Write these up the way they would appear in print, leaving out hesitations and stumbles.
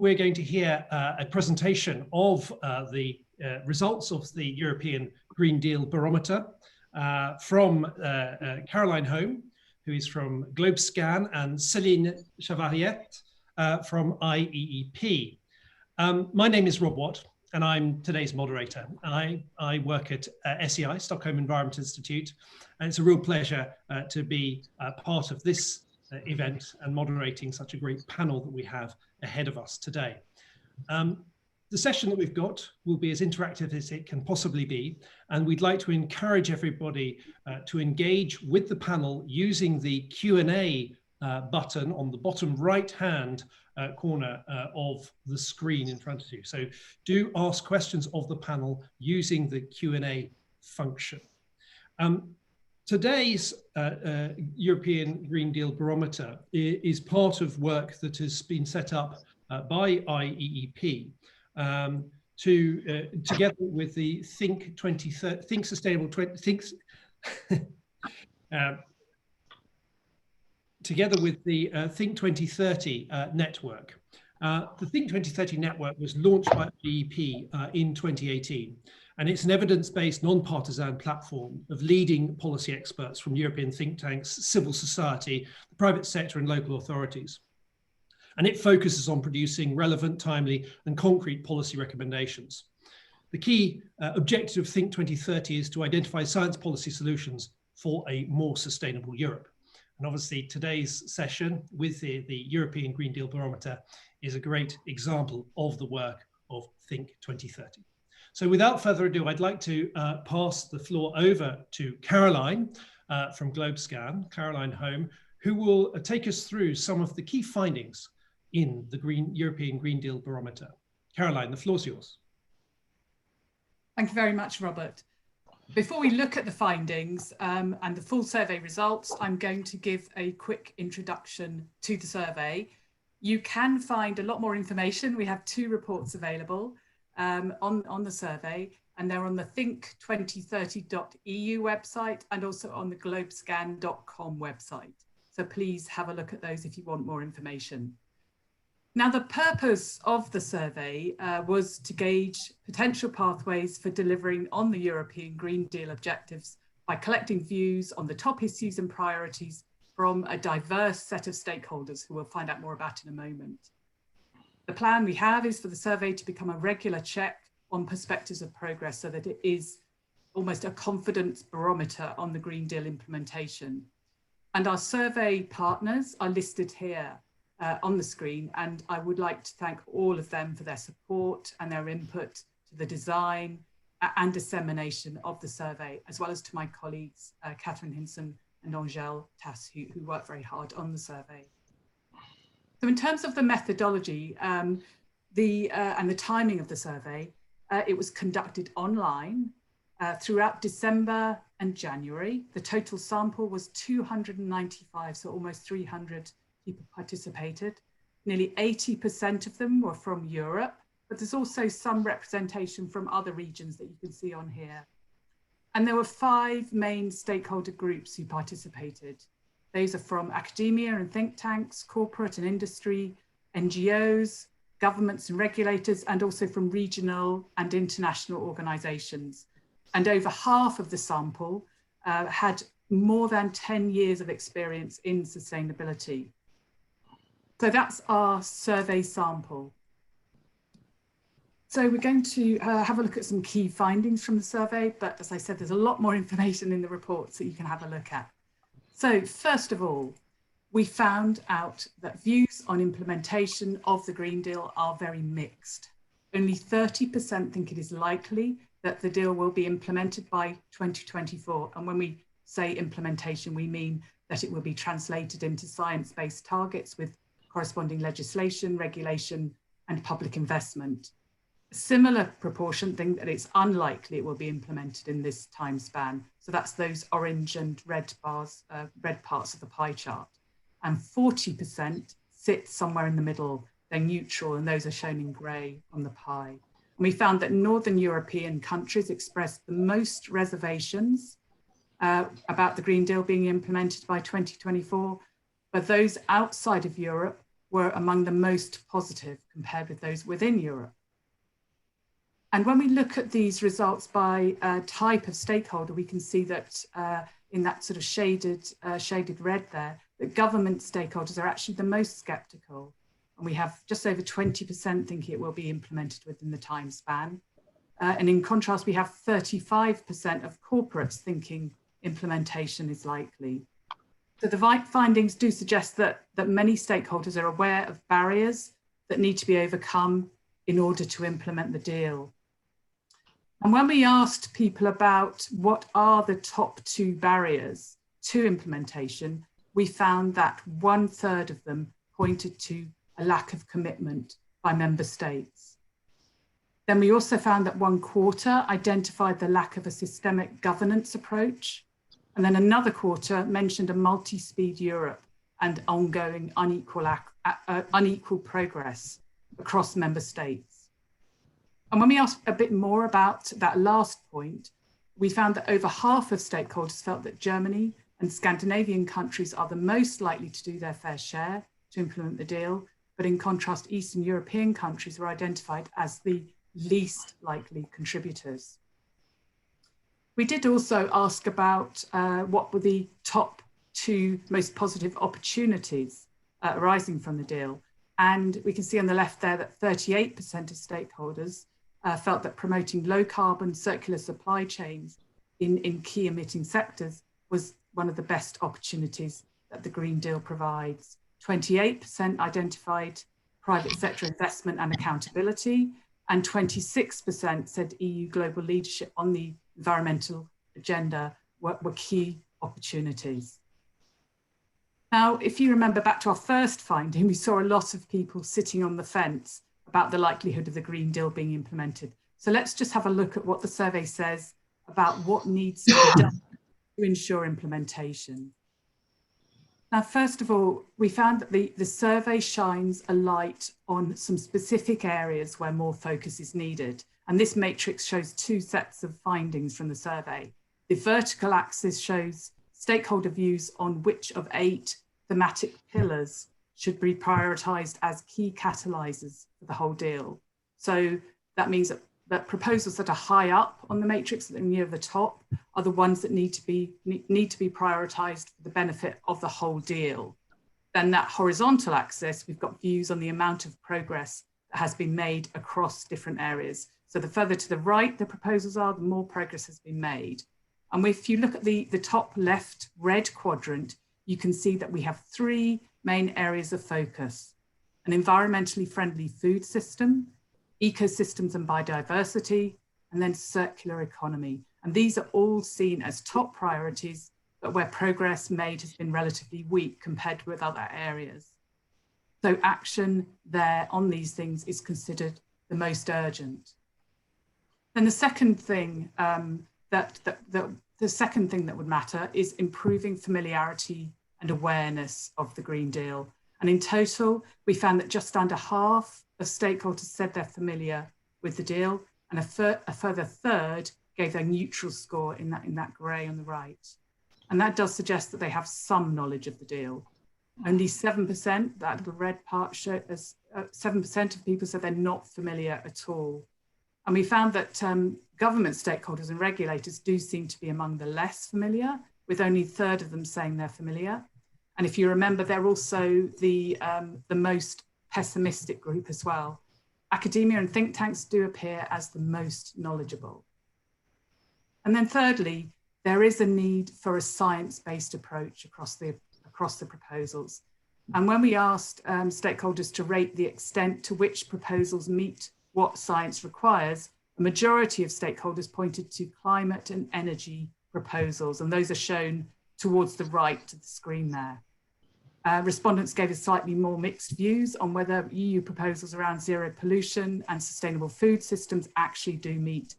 we're going to hear a presentation of the results of the European Green Deal Barometer from Caroline Home, who is from GlobeScan, and Céline Chavariette from IEEP. My name is Rob Watt, and I'm today's moderator. I work at SEI, Stockholm Environment Institute, and it's a real pleasure to be part of this event and moderating such a great panel that we have ahead of us today. The session that we've got will be as interactive as it can possibly be, and we'd like to encourage everybody to engage with the panel using the Q&A button on the bottom right-hand corner of the screen in front of you. So do ask questions of the panel using the Q&A function. Today's European Green Deal Barometer is part of work that has been set up by IEEP together with the Think 2030, Think Sustainable, together with the Think 2030 network. The Think 2030 network was launched by IEEP in 2018, and it's an evidence-based, non-partisan platform of leading policy experts from European think tanks, civil society, the private sector, and local authorities. And it focuses on producing relevant, timely, and concrete policy recommendations. The key objective of Think 2030 is to identify science policy solutions for a more sustainable Europe. And obviously today's session with the European Green Deal Barometer is a great example of the work of Think 2030. So without further ado, I'd like to pass the floor over to Caroline from GlobeScan, Caroline Home, who will take us through some of the key findings in the European Green Deal Barometer. Caroline, the floor's yours. Thank you very much, Robert. Before we look at the findings and the full survey results, I'm going to give a quick introduction to the survey. You can find a lot more information. We have 2 reports available on the survey, and they're on the think2030.eu website and also on the globescan.com website. So please have a look at those if you want more information. Now, the purpose of the survey was to gauge potential pathways for delivering on the European Green Deal objectives by collecting views on the top issues and priorities from a diverse set of stakeholders who we'll find out more about in a moment. The plan we have is for the survey to become a regular check on perspectives of progress so that it is almost a confidence barometer on the Green Deal implementation. And our survey partners are listed here on the screen, and I would like to thank all of them for their support and their input to the design and dissemination of the survey, as well as to my colleagues, Catherine Hinson and Angèle Tass, who worked very hard on the survey. So in terms of the methodology and the timing of the survey, it was conducted online throughout December and January. The total sample was 295, so almost 300 people participated. Nearly 80% of them were from Europe, but there's also some representation from other regions that you can see on here. And there were 5 main stakeholder groups who participated. Those are from academia and think tanks, corporate and industry, NGOs, governments and regulators, and also from regional and international organizations. And over half of the sample had more than 10 years of experience in sustainability. So that's our survey sample. So we're going to have a look at some key findings from the survey, but as I said, there's a lot more information in the report that you can have a look at. So first of all, we found out that views on implementation of the Green Deal are very mixed. Only 30% think it is likely that the deal will be implemented by 2024. And when we say implementation, we mean that it will be translated into science-based targets with corresponding legislation, regulation, and public investment. A similar proportion think that it's unlikely it will be implemented in this time span. So that's those orange and red bars, red parts of the pie chart. And 40% sit somewhere in the middle. They're neutral, and those are shown in grey on the pie. And we found that Northern European countries expressed the most reservations about the Green Deal being implemented by 2024, but those outside of Europe were among the most positive compared with those within Europe. And when we look at these results by type of stakeholder, we can see that in that sort of shaded red there, that government stakeholders are actually the most sceptical. And we have just over 20% thinking it will be implemented within the time span. And in contrast, we have 35% of corporates thinking implementation is likely. So the findings do suggest that many stakeholders are aware of barriers that need to be overcome in order to implement the deal. And when we asked people about what are the top 2 barriers to implementation, we found that 1/3 of them pointed to a lack of commitment by member states. Then we also found that 1/4 identified the lack of a systemic governance approach. And then another 1/4 mentioned a multi-speed Europe and ongoing unequal progress across member states. And when we asked a bit more about that last point, we found that over half of stakeholders felt that Germany and Scandinavian countries are the most likely to do their fair share to implement the deal. But in contrast, Eastern European countries were identified as the least likely contributors. We did also ask about what were the top 2 most positive opportunities arising from the deal. And we can see on the left there that 38% of stakeholders felt that promoting low carbon circular supply chains in key emitting sectors was one of the best opportunities that the Green Deal provides. 28% identified private sector investment and accountability, and 26% said EU global leadership on the environmental agenda were key opportunities. Now, if you remember back to our first finding, we saw a lot of people sitting on the fence about the likelihood of the Green Deal being implemented. So let's just have a look at what the survey says about what needs to be done to ensure implementation. Now, first of all, we found that the survey shines a light on some specific areas where more focus is needed. And this matrix shows 2 sets of findings from the survey. The vertical axis shows stakeholder views on which of 8 thematic pillars should be prioritised as key catalysers for the whole deal. So that means that proposals that are high up on the matrix, that are near the top, are the ones that need to be prioritised for the benefit of the whole deal. Then that horizontal axis, we've got views on the amount of progress that has been made across different areas. So the further to the right the proposals are, the more progress has been made. And if you look at the top left red quadrant, you can see that we have 3 main areas of focus: an environmentally friendly food system, ecosystems and biodiversity, and then circular economy. And these are all seen as top priorities, but where progress made has been relatively weak compared with other areas. So action there on these things is considered the most urgent. Then the second thing that would matter is improving familiarity and awareness of the Green Deal. And in total, we found that just under half of stakeholders said they're familiar with the deal, and a further 1/3 gave their neutral score in that grey on the right. And that does suggest that they have some knowledge of the deal. Only 7%, that little red part shows, 7% of people said they're not familiar at all. And we found that government stakeholders and regulators do seem to be among the less familiar, with only 1/3 of them saying they're familiar. And if you remember, they're also the most pessimistic group as well. Academia and think tanks do appear as the most knowledgeable. And then thirdly, there is a need for a science-based approach across the proposals. And when we asked stakeholders to rate the extent to which proposals meet what science requires, a majority of stakeholders pointed to climate and energy proposals, and those are shown towards the right of the screen there. Respondents gave us slightly more mixed views on whether EU proposals around zero pollution and sustainable food systems actually do meet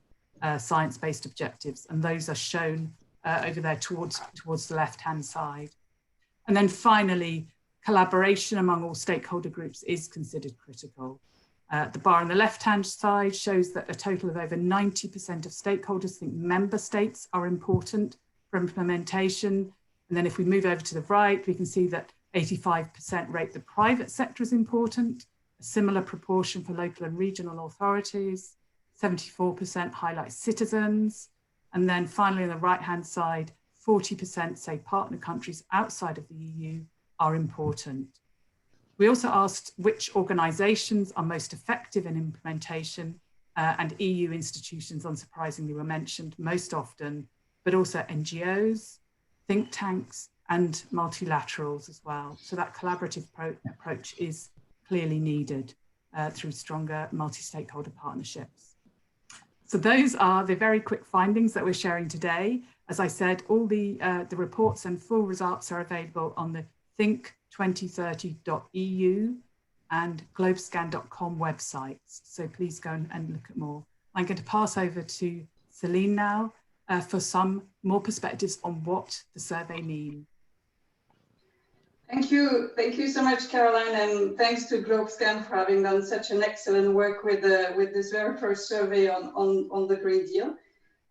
science-based objectives, and those are shown over there towards the left-hand side. And then finally, collaboration among all stakeholder groups is considered critical. The bar on the left-hand side shows that a total of over 90% of stakeholders think member states are important for implementation. And then if we move over to the right, we can see that 85% rate the private sector as important, a similar proportion for local and regional authorities, 74% highlight citizens, and then finally on the right-hand side, 40% say partner countries outside of the EU are important. We also asked which organisations are most effective in implementation, and EU institutions, unsurprisingly, were mentioned most often, but also NGOs, think tanks, and multilaterals as well. So that collaborative approach is clearly needed through stronger multi-stakeholder partnerships. So those are the very quick findings that we're sharing today. As I said, all the reports and full results are available on the think2030.eu and globescan.com websites. So please go and look at more. I'm going to pass over to Celine now for some more perspectives on what the survey means. Thank you so much, Caroline, and thanks to GlobeScan for having done such an excellent work with this very first survey on the Green Deal.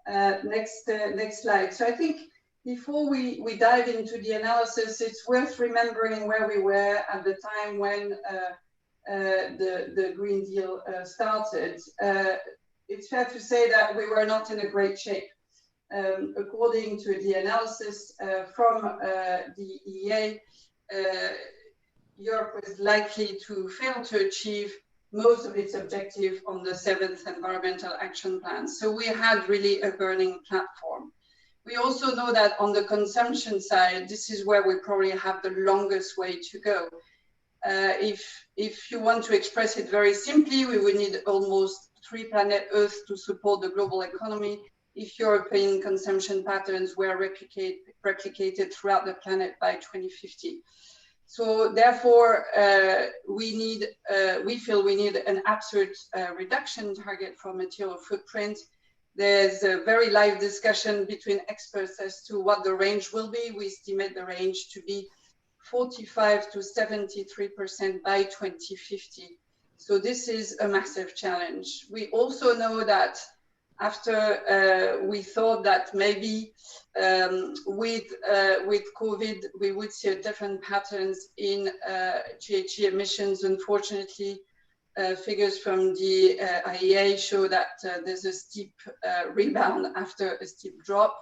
Next slide. So I think before we dive into the analysis, it's worth remembering where we were at the time when the Green Deal started. It's fair to say that we were not in a great shape. According to the analysis from the EEA, Europe was likely to fail to achieve most of its objectives on the 7th Environmental Action Plan. So we had really a burning platform. We also know that on the consumption side, this is where we probably have the longest way to go. If you want to express it very simply, we would need almost 3 planet Earth to support the global economy if European consumption patterns were replicated throughout the planet by 2050. So therefore, we feel we need an absolute reduction target for material footprint. There's a very live discussion between experts as to what the range will be. We estimate the range to be 45 to 73% by 2050. So this is a massive challenge. We also know that after we thought that maybe with COVID, we would see different patterns in GHG emissions. Unfortunately, figures from the IEA show that there's a steep rebound after a steep drop.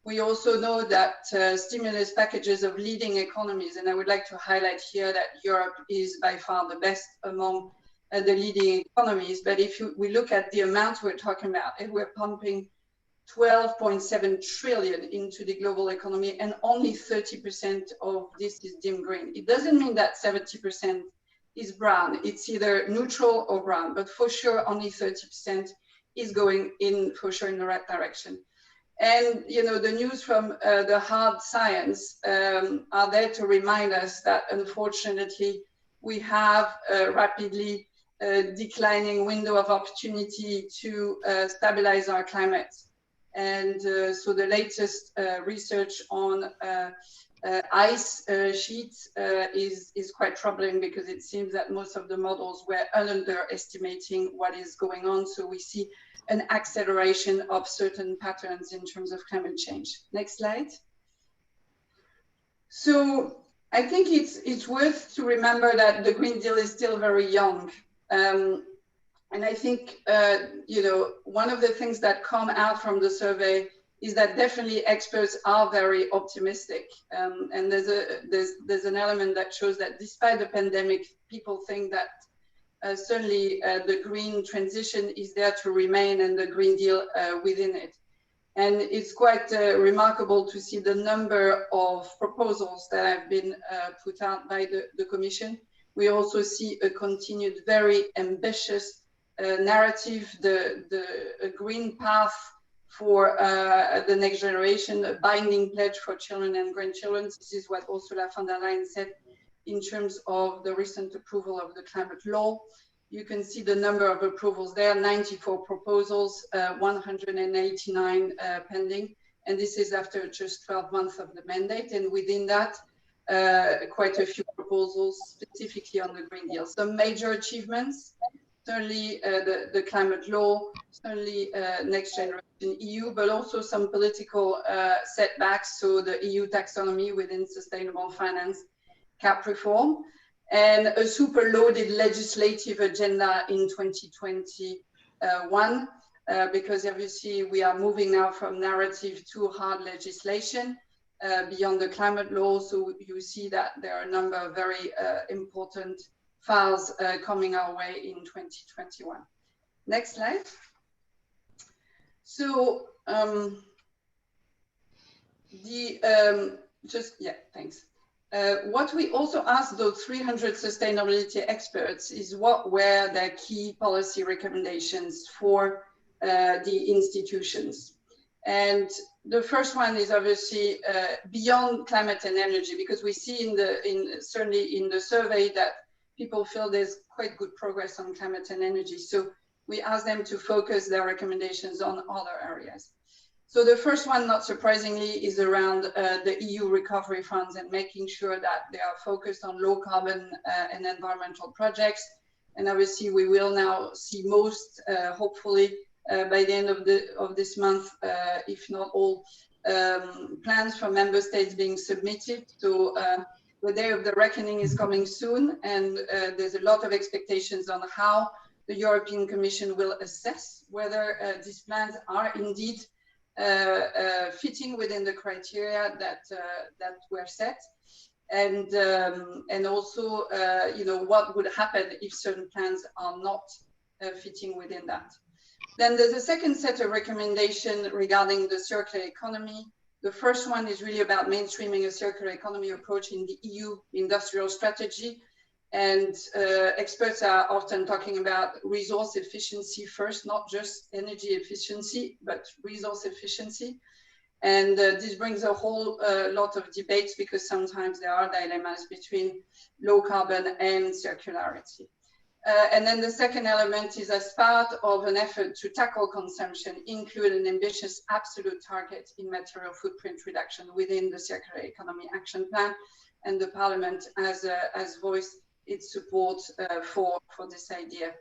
We also know that stimulus packages of leading economies, and I would like to highlight here that Europe is by far the best among the leading economies. But if we look at the amount we're talking about, and we're pumping 12.7 trillion into the global economy, and only 30% of this is dim green. It doesn't mean that 70% is brown. It's either neutral or brown, but for sure only 30% is going in, for sure, in the right direction. And you know, the news from the hard science are there to remind us that unfortunately we have rapidly declining window of opportunity to stabilize our climate. And so the latest research on ice sheets is quite troubling, because it seems that most of the models were underestimating what is going on. So we see an acceleration of certain patterns in terms of climate change. Next slide. So I think it's worth to remember that the Green Deal is still very young. And I think, you know, one of the things that come out from the survey is that definitely experts are very optimistic. And there's an element that shows that despite the pandemic, people think that certainly the green transition is there to remain, and the Green Deal within it. And it's quite remarkable to see the number of proposals that have been put out by the Commission. We also see a continued very ambitious narrative, the green path for the next generation, a binding pledge for children and grandchildren. This is what Ursula von der Leyen said in terms of the recent approval of the climate law. You can see the number of approvals there, 94 proposals, 189 pending. And this is after just 12 months of the mandate. And within that, quite a few proposals specifically on the Green Deal. Some major achievements, certainly the climate law, certainly next generation EU, but also some political setbacks. So the EU taxonomy within sustainable finance cap reform, and a super loaded legislative agenda in 2021, because obviously we are moving now from narrative to hard legislation beyond the climate law. So you see that there are a number of very important files coming our way in 2021. Next slide. So thanks. What we also asked those 300 sustainability experts is what were their key policy recommendations for the institutions. And the first one is obviously beyond climate and energy, because we see certainly in the survey that people feel there's quite good progress on climate and energy. So we asked them to focus their recommendations on other areas. So the first one, not surprisingly, is around the EU recovery funds and making sure that they are focused on low carbon and environmental projects. And obviously we will now see most, hopefully, by the end of this month, if not all, plans for member states being submitted. So the day of the reckoning is coming soon, and there's a lot of expectations on how the European Commission will assess whether these plans are indeed fitting within the criteria that were set, and also what would happen if certain plans are not fitting within that. Then there's a second set of recommendations regarding the circular economy. The first one is really about mainstreaming a circular economy approach in the EU industrial strategy. And experts are often talking about resource efficiency first, not just energy efficiency, but resource efficiency. And this brings a whole lot of debates, because sometimes there are dilemmas between low carbon and circularity. And then the second element is, as part of an effort to tackle consumption, include an ambitious absolute target in material footprint reduction within the Circular Economy Action Plan. And the Parliament has voiced its support for this idea.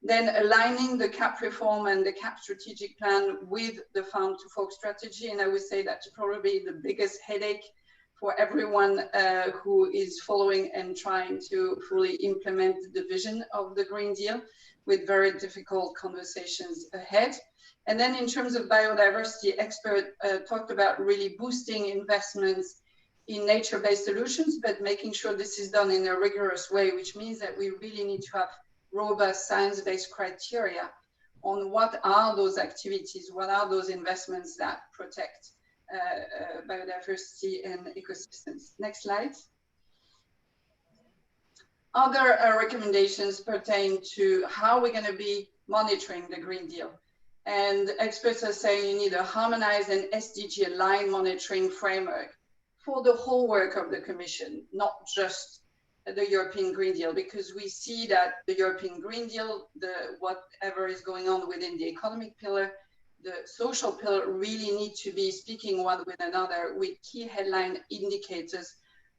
Then aligning the CAP reform and the CAP strategic plan with the Farm to Fork strategy. And I would say that's probably the biggest headache for everyone who is following and trying to fully implement the vision of the Green Deal, with very difficult conversations ahead. And then in terms of biodiversity, experts talked about really boosting investments in nature-based solutions, but making sure this is done in a rigorous way, which means that we really need to have robust science-based criteria on what are those activities, what are those investments that protect biodiversity and ecosystems. Next slide. Other recommendations pertain to how we're going to be monitoring the Green Deal. And experts are saying you need a harmonized and SDG-aligned monitoring framework for the whole work of the Commission, not just the European Green Deal, because we see that the European Green Deal, whatever is going on within the economic pillar, the social pillar really need to be speaking one with another, with key headline indicators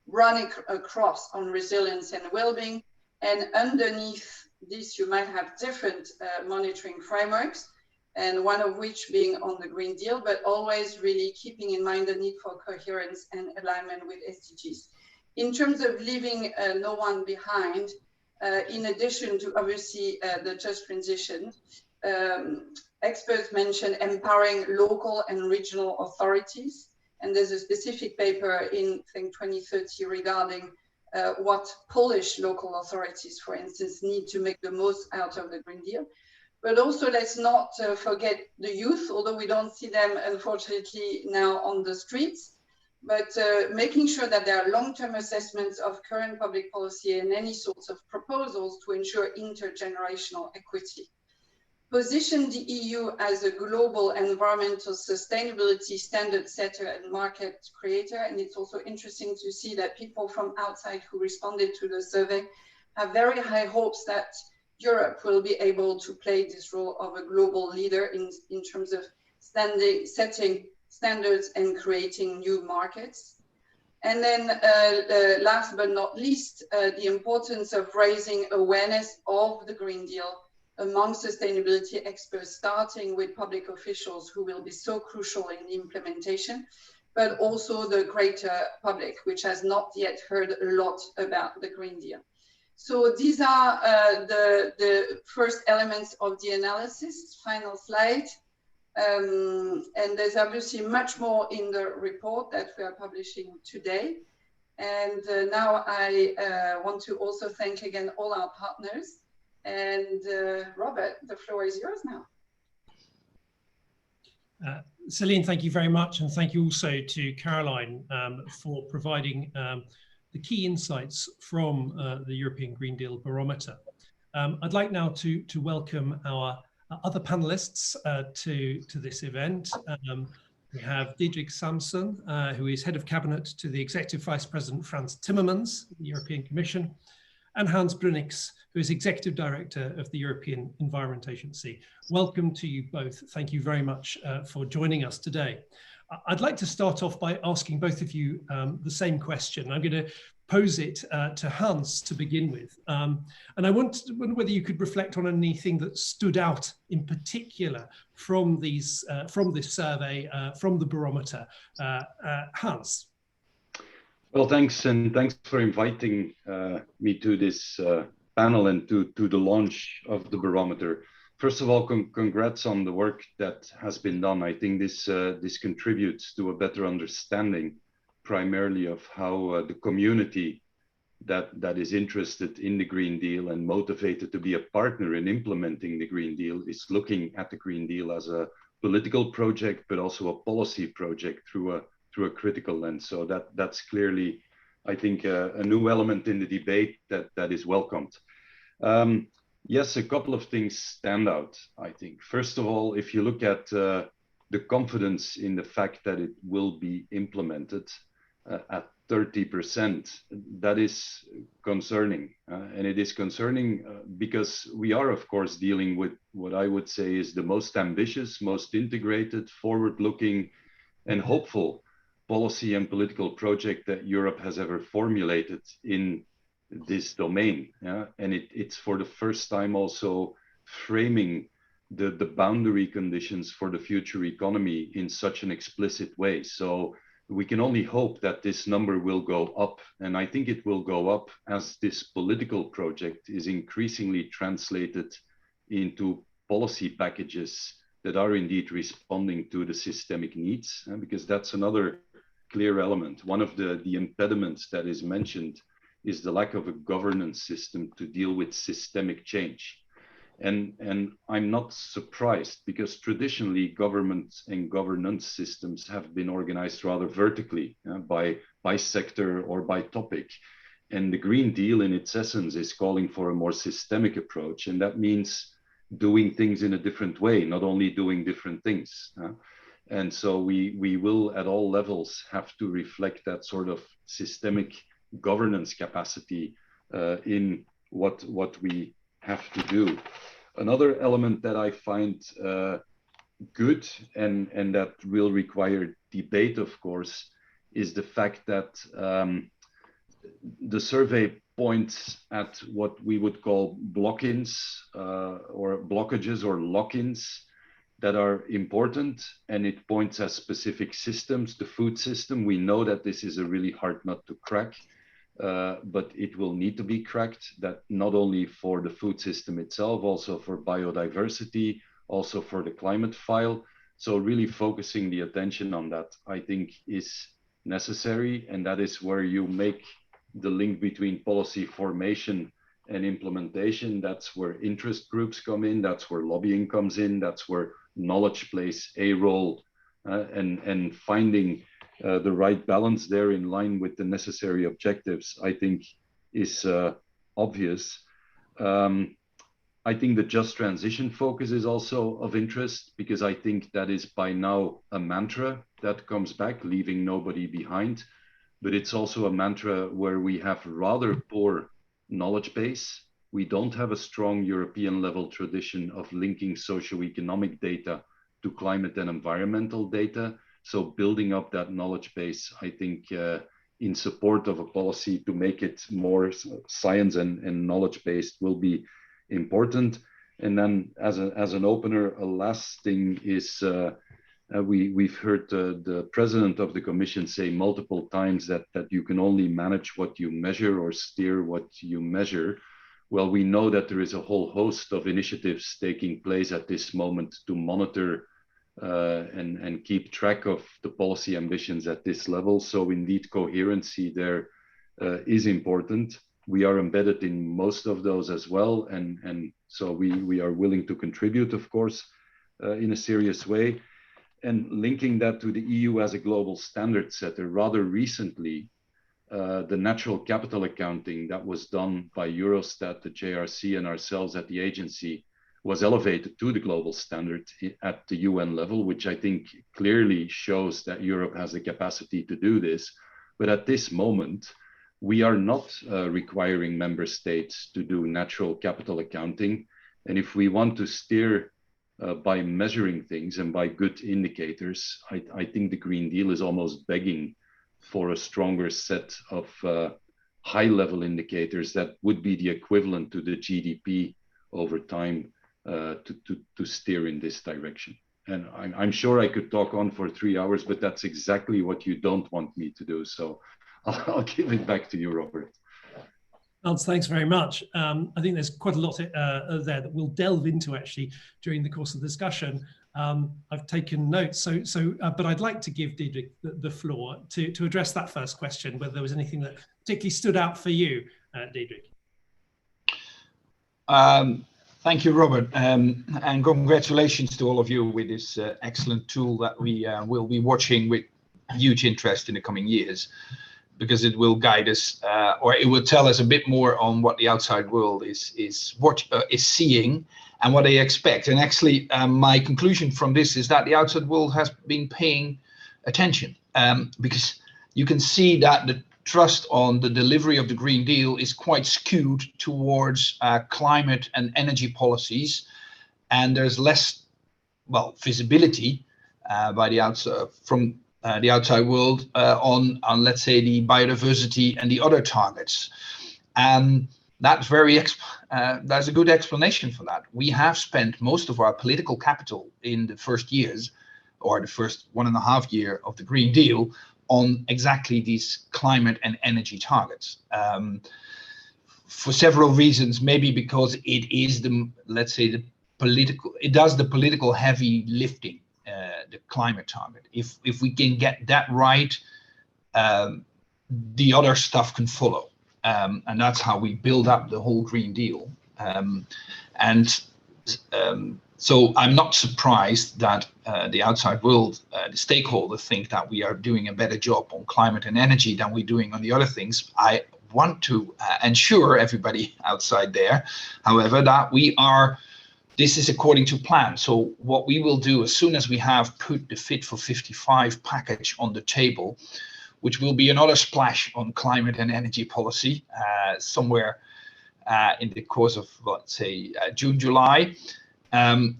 running across on resilience and well-being. And underneath this, you might have different monitoring frameworks, and one of which being on the Green Deal, but always really keeping in mind the need for coherence and alignment with SDGs. In terms of leaving no one behind, in addition to obviously the just transition, experts mentioned empowering local and regional authorities. And there's a specific paper in, I think, 2030 regarding what Polish local authorities, for instance, need to make the most out of the Green Deal. But also, let's not forget the youth, although we don't see them, unfortunately, now on the streets, but making sure that there are long-term assessments of current public policy and any sorts of proposals to ensure intergenerational equity. Position the EU as a global environmental sustainability standard setter and market creator. And it's also interesting to see that people from outside who responded to the survey have very high hopes that Europe will be able to play this role of a global leader in terms of setting standards and creating new markets. And then last but not least, the importance of raising awareness of the Green Deal among sustainability experts, starting with public officials who will be so crucial in the implementation, but also the greater public, which has not yet heard a lot about the Green Deal. So these are the first elements of the analysis. Final slide. And there's obviously much more in the report that we are publishing today. And now I want to also thank again all our partners. And Robert, the floor is yours now. Celine, thank you very much. And thank you also to Caroline for providing the key insights from the European Green Deal Barometer. I'd like now to welcome our other panelists to this event. We have Diederik Samson, who is Head of Cabinet to the Executive Vice President Frans Timmermans, the European Commission, and Hans Brunix, who is Executive Director of the European Environment Agency. Welcome to you both. Thank you very much for joining us today. I'd like to start off by asking both of you the same question. I'm going to pose it to Hans to begin with. And I wonder whether you could reflect on anything that stood out in particular from this survey, from the barometer. Hans. Well, thanks, and thanks for inviting me to this panel and to the launch of the barometer. First of all, congrats on the work that has been done. I think this contributes to a better understanding, primarily of how the community that is interested in the Green Deal and motivated to be a partner in implementing the Green Deal is looking at the Green Deal as a political project, but also a policy project through a critical lens. So that's clearly, I think, a new element in the debate that is welcomed. Yes, a couple of things stand out, I think. First of all, if you look at the confidence in the fact that it will be implemented at 30%, that is concerning. And it is concerning because we are, of course, dealing with what I would say is the most ambitious, most integrated, forward-looking, and hopeful policy and political project that Europe has ever formulated in this domain. And it's for the first time also framing the boundary conditions for the future economy in such an explicit way. So we can only hope that this number will go up. And I think it will go up as this political project is increasingly translated into policy packages that are indeed responding to the systemic needs, because that's another clear element. One of the impediments that is mentioned is the lack of a governance system to deal with systemic change. And I'm not surprised, because traditionally government and governance systems have been organized rather vertically, by sector or by topic. And the Green Deal in its essence is calling for a more systemic approach. And that means doing things in a different way, not only doing different things. And so we will at all levels have to reflect that sort of systemic governance capacity in what we have to do. Another element that I find good and that will require debate, of course, is the fact that the survey points at what we would call block-ins or blockages or lock-ins that are important, and it points at specific systems. The food system, we know that this is a really hard nut to crack, but it will need to be cracked, that not only for the food system itself, also for biodiversity, also for the climate file. So really focusing the attention on that, I think, is necessary, and that is where you make the link between policy formation and implementation. That's where interest groups come in, that's where lobbying comes in, that's where knowledge plays a role, and finding the right balance there in line with the necessary objectives, I think, is obvious. I think the just transition focus is also of interest, because I think that is by now a mantra that comes back, leaving nobody behind. But it's also a mantra where we have rather poor knowledge base. We don't have a strong European level tradition of linking socioeconomic data to climate and environmental data. So building up that knowledge base, I think, in support of a policy to make it more science and knowledge-based will be important. And then as an opener, a last thing is We've heard the president of the Commission say multiple times that you can only manage what you measure or steer what you measure. Well, we know that there is a whole host of initiatives taking place at this moment to monitor and keep track of the policy ambitions at this level. So indeed, coherency there is important. We are embedded in most of those as well. And so we are willing to contribute, of course, in a serious way. And linking that to the EU as a global standard setter, rather recently, the natural capital accounting that was done by Eurostat, the JRC, and ourselves at the agency was elevated to the global standard at the UN level, which I think clearly shows that Europe has the capacity to do this. But at this moment, we are not requiring member states to do natural capital accounting. And if we want to steer by measuring things and by good indicators, I think the Green Deal is almost begging for a stronger set of high-level indicators that would be the equivalent to the GDP over time to steer in this direction. And I'm sure I could talk on for 3 hours, but that's exactly what you don't want me to do. So I'll give it back to you, Robert. Hans, thanks very much. I think there's quite a lot there that we'll delve into actually during the course of the discussion. I've taken notes, but I'd like to give Diederik the floor to address that first question, whether there was anything that particularly stood out for you, Diederik. Thank you, Robert, and congratulations to all of you with this excellent tool that we will be watching with huge interest in the coming years, because it will guide us, or it will tell us a bit more on what the outside world is seeing and what they expect. And actually, my conclusion from this is that the outside world has been paying attention, because you can see that the trust on the delivery of the Green Deal is quite skewed towards climate and energy policies, and there's less, well, visibility by the outside from the outside world on let's say the biodiversity and the other targets. And that's that's a good explanation for that. We have spent most of our political capital in the first years, or the first 1.5 year of the Green Deal, on exactly these climate and energy targets. For several reasons, maybe because it is it does the political heavy lifting, the climate target. If we can get that right, the other stuff can follow. And that's how we build up the whole Green Deal. So I'm not surprised that the outside world, the stakeholders, think that we are doing a better job on climate and energy than we're doing on the other things. I want to ensure everybody outside there, however, that this is according to plan. So what we will do as soon as we have put the Fit for 55 package on the table, which will be another splash on climate and energy policy somewhere in the course of, let's say, June, July.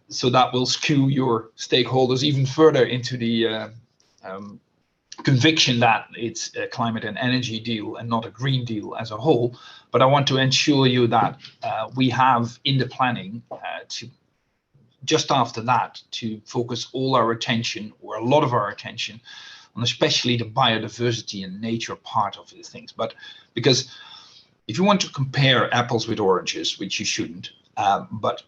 So that will skew your stakeholders even further into the conviction that it's a climate and energy deal and not a Green Deal as a whole. But I want to ensure you that we have in the planning to just after that to focus all our attention, or a lot of our attention, on especially the biodiversity and nature part of these things. But because if you want to compare apples with oranges, which you shouldn't, but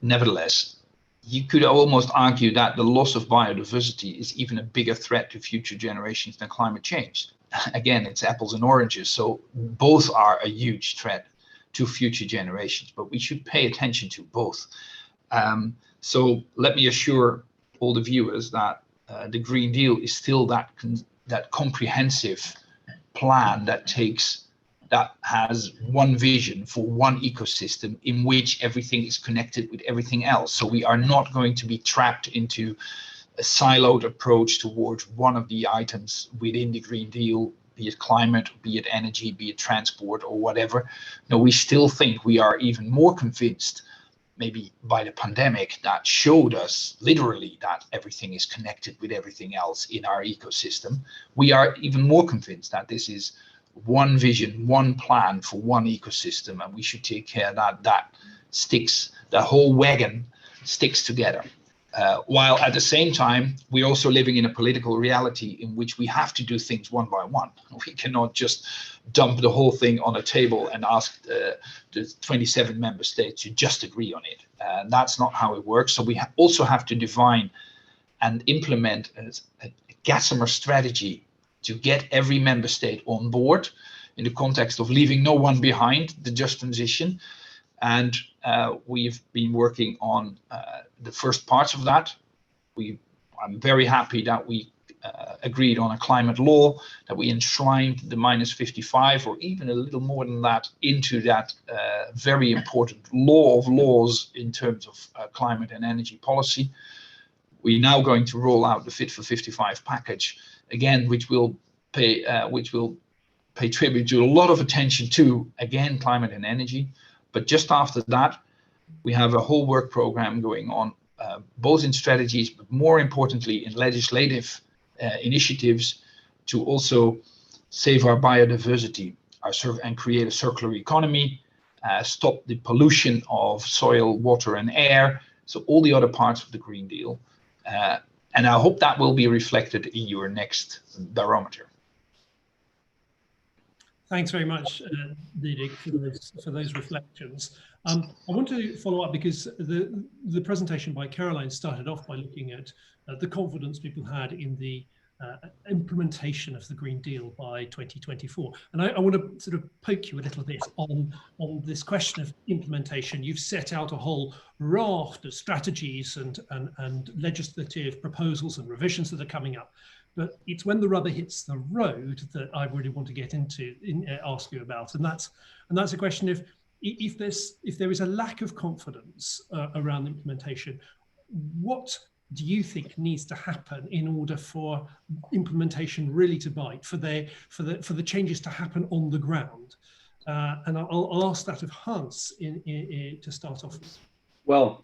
nevertheless, you could almost argue that the loss of biodiversity is even a bigger threat to future generations than climate change. Again, it's apples and oranges, so both are a huge threat to future generations, but we should pay attention to both. So let me assure all the viewers that the Green Deal is still that comprehensive plan that has one vision for one ecosystem in which everything is connected with everything else. So we are not going to be trapped into a siloed approach towards one of the items within the Green Deal, be it climate, be it energy, be it transport or whatever. No, we still think we are even more convinced, maybe by the pandemic, that showed us literally that everything is connected with everything else in our ecosystem. We are even more convinced that this is one vision, one plan for one ecosystem, and we should take care that the whole wagon sticks together. while at the same time, we're also living in a political reality in which we have to do things one by one. We cannot just dump the whole thing on a table and ask the 27 member states to just agree on it. That's not how it works. So we also have to define and implement a Gossamer strategy to get every member state on board in the context of leaving no one behind, the just transition. And we've been working on the first parts of that. I'm very happy that we agreed on a climate law, that we enshrined the -55 or even a little more than that into that very important law of laws in terms of climate and energy policy. We're now going to roll out the Fit for 55 package again, which will pay tribute to a lot of attention to, again, climate and energy. But just after that, we have a whole work program going on, both in strategies, but more importantly in legislative initiatives to also save our biodiversity and create a circular economy, stop the pollution of soil, water, and air. So all the other parts of the Green Deal. And I hope that will be reflected in your next barometer. Thanks very much, Diederik, for those reflections. I want to follow up because the presentation by Caroline started off by looking at the confidence people had in the implementation of the Green Deal by 2024. And I want to sort of poke you a little bit on this question of implementation. You've set out a whole raft of strategies and legislative proposals and revisions that are coming up. But it's when the rubber hits the road that I really want to get into, ask you about, and that's a question of if there is a lack of confidence around implementation, what do you think needs to happen in order for implementation really to bite, for the changes to happen on the ground? And I'll ask that of Hans to start off with. Well,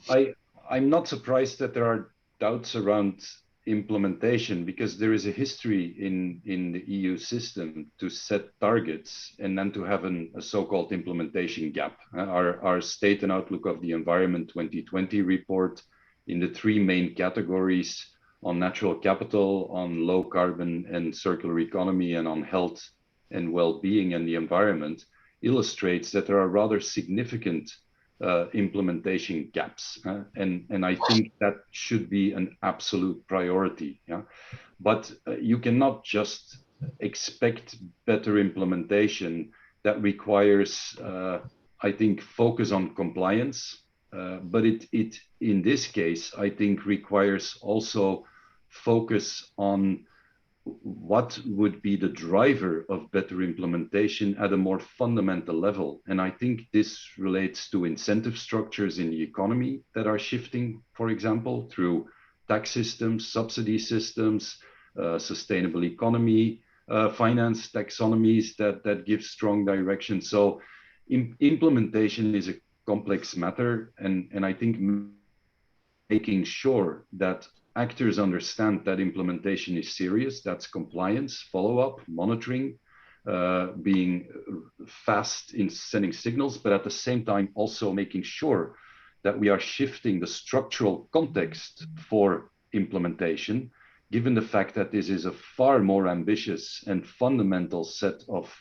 I'm not surprised that there are doubts around implementation, because there is a history in the EU system to set targets and then to have a so-called implementation gap. Our State and Outlook of the Environment 2020 report, in the three main categories on natural capital, on low carbon and circular economy, and on health and well-being and the environment, illustrates that there are rather significant implementation gaps, and I think that should be an absolute priority. Yeah, but you cannot just expect better implementation. That requires, I think, focus on compliance. But it in this case, I think, requires also focus on what would be the driver of better implementation at a more fundamental level. And I think this relates to incentive structures in the economy that are shifting, for example, through tax systems, subsidy systems, sustainable economy, finance taxonomies that give strong direction. So implementation is a complex matter, and I think making sure that actors understand that implementation is serious, that's compliance, follow-up, monitoring, being fast in sending signals, but at the same time also making sure that we are shifting the structural context for implementation, given the fact that this is a far more ambitious and fundamental set of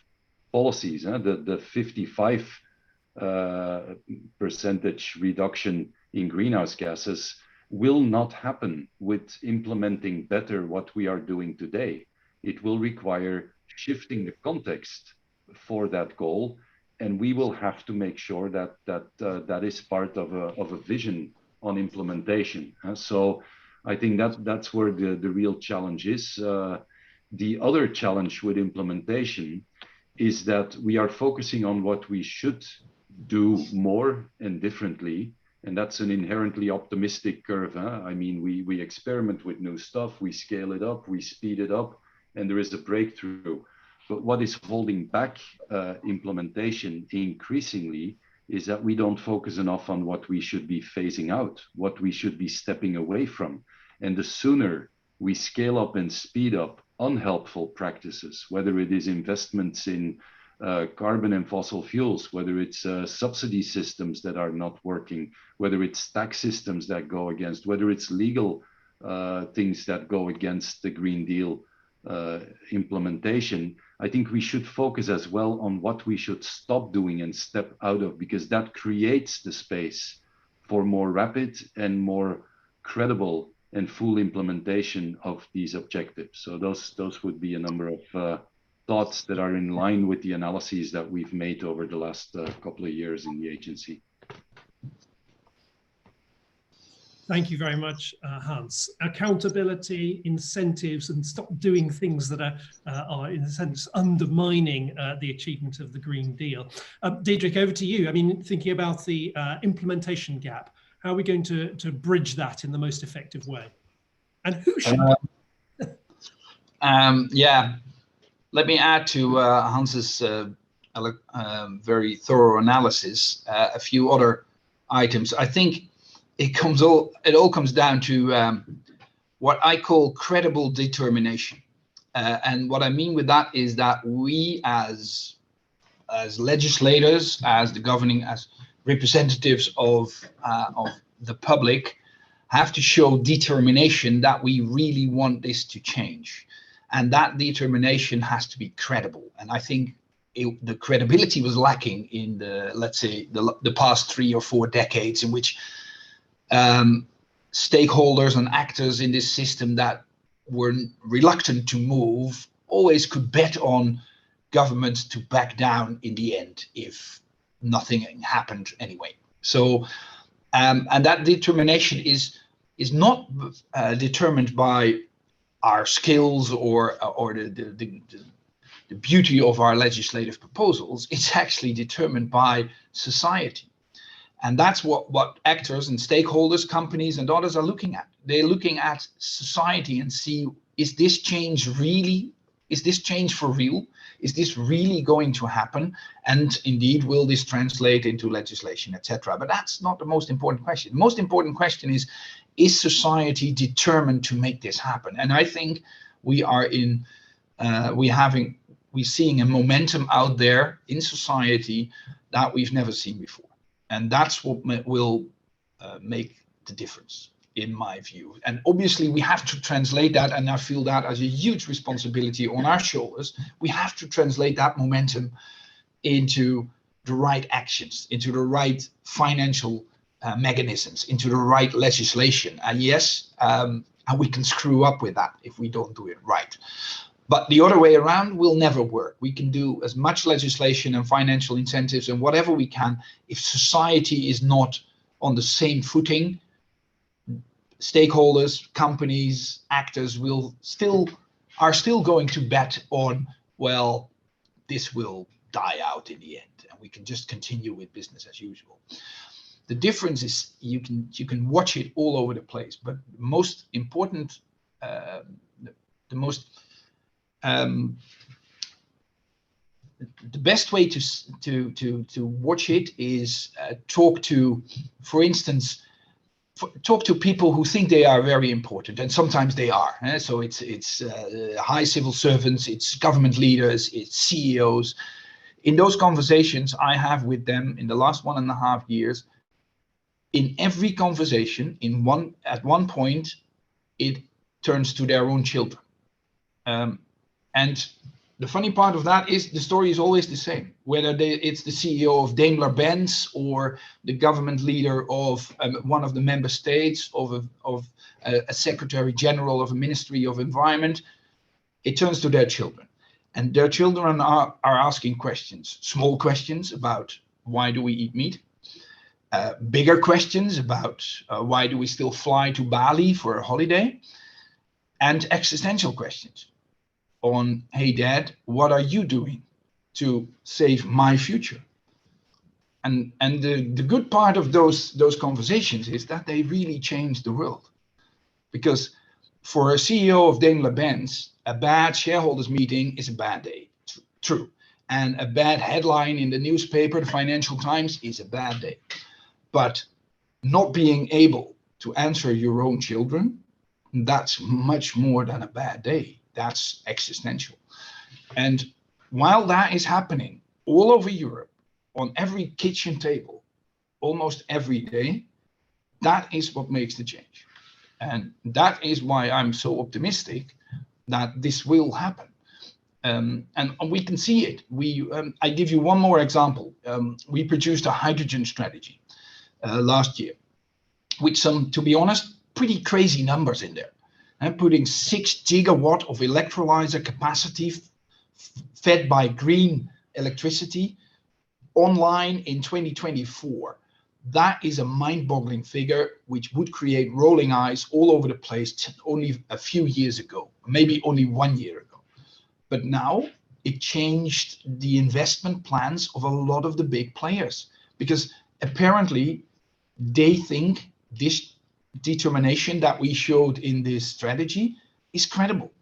policies. The 55% reduction in greenhouse gases will not happen with implementing better what we are doing today. It will require shifting the context for that goal, and we will have to make sure that that is part of a vision on implementation. So I think that's where the real challenge is. The other challenge with implementation is that we are focusing on what we should do more and differently. And that's an inherently optimistic curve. I mean, we experiment with new stuff, we scale it up, we speed it up, and there is a breakthrough. But what is holding back implementation increasingly is that we don't focus enough on what we should be phasing out, what we should be stepping away from. And the sooner we scale up and speed up unhelpful practices, whether it is investments in carbon and fossil fuels, whether it's subsidy systems that are not working, whether it's tax systems that go against, whether it's legal things that go against the Green Deal implementation. I think we should focus as well on what we should stop doing and step out of, because that creates the space for more rapid and more credible and full implementation of these objectives. So those would be a number of thoughts that are in line with the analyses that we've made over the last couple of years in the agency. Thank you very much, Hans. Accountability, incentives, and stop doing things that are in a sense undermining the achievement of the Green Deal. Diederik, over to you. I mean, thinking about the implementation gap, how are we going to bridge that in the most effective way? And who should? Yeah, let me add to Hans's very thorough analysis a few other items. I think it all comes down to what I call credible determination, and what I mean with that is that we as legislators, as representatives of the public, have to show determination that we really want this to change, and that determination has to be credible. And I think the credibility was lacking in the past 3 or 4 decades, in which stakeholders and actors in this system that were reluctant to move always could bet on governments to back down in the end if nothing happened anyway. So and that determination is not determined by our skills or the beauty of our legislative proposals. It's actually determined by society. And that's what actors and stakeholders, companies and others are looking at. They're looking at society and see, is this change for real? Is this really going to happen? And indeed, will this translate into legislation, etc.? But that's not the most important question. The most important question is society determined to make this happen? And I think we are we're seeing a momentum out there in society that we've never seen before. And that's what will make the difference, in my view. And obviously we have to translate that, and I feel that as a huge responsibility on our shoulders. We have to translate that momentum into the right actions, into the right financial mechanisms, into the right legislation. And yes, and we can screw up with that if we don't do it right. But the other way around will never work. We can do as much legislation and financial incentives and whatever we can. If society is not on the same footing, stakeholders, companies, actors are still going to bet on, well, this will die out in the end, and we can just continue with business as usual. The difference is you can watch it all over the place, but the most important, the best way to watch it is talk to, for instance, talk to people who think they are very important, and sometimes they are. So it's high civil servants, it's government leaders, it's CEOs. In those conversations I have with them in the last 1.5 years, in every conversation, at one point, it turns to their own children. And the funny part of that is the story is always the same, whether it's the CEO of Daimler-Benz or the government leader of one of the member states, of a secretary general of a ministry of environment. It turns to their children. And their children are asking questions, small questions about why do we eat meat? Bigger questions about why do we still fly to Bali for a holiday? And existential questions on, hey dad, what are you doing to save my future? And the good part of those conversations is that they really change the world. Because for a CEO of Daimler-Benz, a bad shareholders meeting is a bad day, true. And a bad headline in the newspaper, the Financial Times, is a bad day. But not being able to answer your own children, that's much more than a bad day. That's existential. And while that is happening, all over Europe, on every kitchen table, almost every day. That is what makes the change. And that is why I'm so optimistic that this will happen. And we can see it. I give you one more example. We produced a hydrogen strategy last year with some, to be honest, pretty crazy numbers in there. And putting 6 gigawatt of electrolyzer capacity fed by green electricity online in 2024. That is a mind-boggling figure, which would create rolling eyes all over the place only a few years ago, maybe only 1 year ago. But now it changed the investment plans of a lot of the big players, because apparently they think this determination that we showed in this strategy is credible.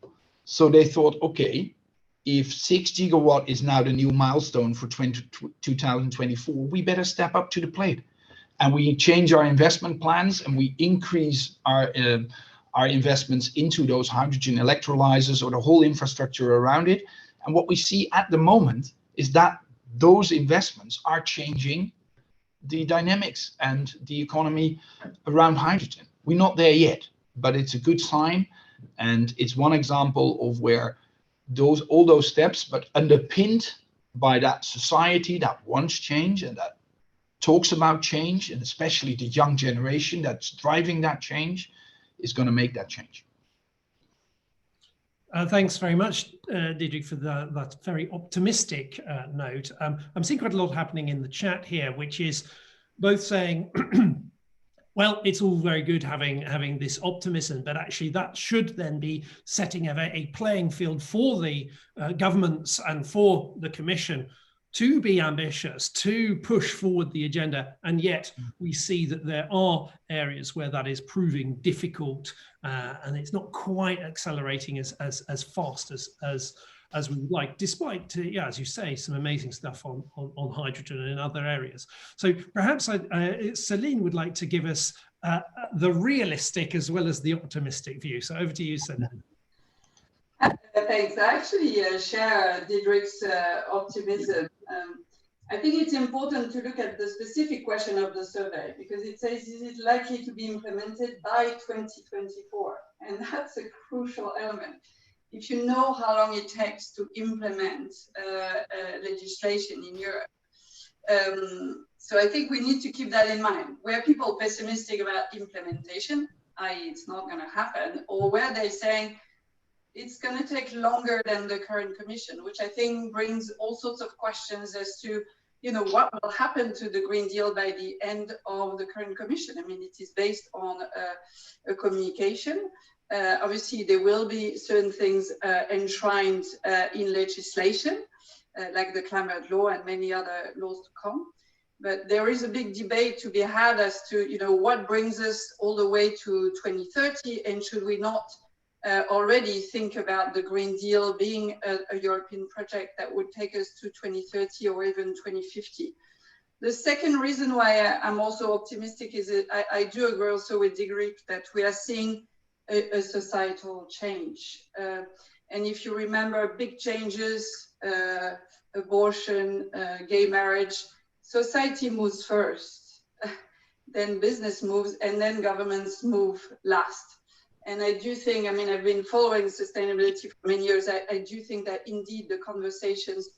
So they thought, okay, if 6 gigawatt is now the new milestone for 2024, we better step up to the plate. And we change our investment plans and we increase our investments into those hydrogen electrolyzers or the whole infrastructure around it. And what we see at the moment is that those investments are changing the dynamics and the economy around hydrogen. We're not there yet, but it's a good sign. And it's one example of where all those steps, but underpinned by that society that wants change and that talks about change, and especially the young generation that's driving that change, is going to make that change. Thanks very much, Diederik, for that very optimistic note. I'm seeing quite a lot happening in the chat here, which is both saying, well, it's all very good having this optimism, but actually that should then be setting a playing field for the governments and for the Commission to be ambitious, to push forward the agenda. And yet we see that there are areas where that is proving difficult and it's not quite accelerating as fast as we would like, despite, yeah, as you say, some amazing stuff on hydrogen and in other areas. So perhaps Celine would like to give us the realistic as well as the optimistic view. So over to you, Celine. Thanks. I actually share Diederik's optimism. I think it's important to look at the specific question of the survey, because it says, is it likely to be implemented by 2024? And that's a crucial element. If you know how long it takes to implement legislation in Europe. So I think we need to keep that in mind. Were people pessimistic about implementation, i.e. it's not going to happen, or were they saying it's going to take longer than the current Commission, which I think brings all sorts of questions as to, you know, what will happen to the Green Deal by the end of the current Commission. I mean, it is based on a communication. Obviously, there will be certain things enshrined in legislation, like the climate law and many other laws to come. But there is a big debate to be had as to, you know, what brings us all the way to 2030, and should we not already think about the Green Deal being a European project that would take us to 2030 or even 2050. The second reason why I'm also optimistic is that I do agree also with Diederik that we are seeing a societal change. And if you remember big changes, abortion, gay marriage, society moves first, then business moves, and then governments move last. And I do think, I mean, I've been following sustainability for many years. I do think that indeed the conversations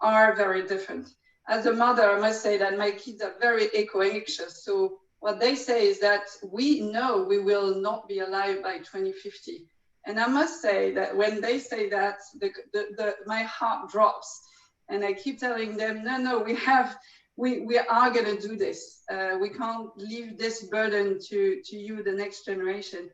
are very different. As a mother, I must say that my kids are very eco-anxious. So what they say is that we know we will not be alive by 2050. And I must say that when they say that, my heart drops. And I keep telling them, no, we are going to do this. We can't leave this burden to you, the next generation.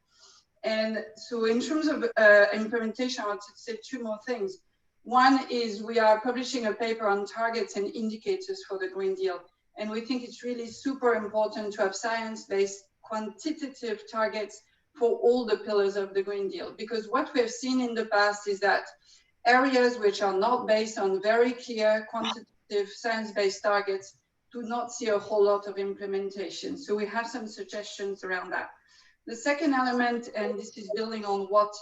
And so in terms of implementation, I want to say two more things. One is we are publishing a paper on targets and indicators for the Green Deal. And we think it's really super important to have science-based quantitative targets for all the pillars of the Green Deal. Because what we have seen in the past is that areas which are not based on very clear quantitative science-based targets do not see a whole lot of implementation. So we have some suggestions around that. The second element, and this is building on what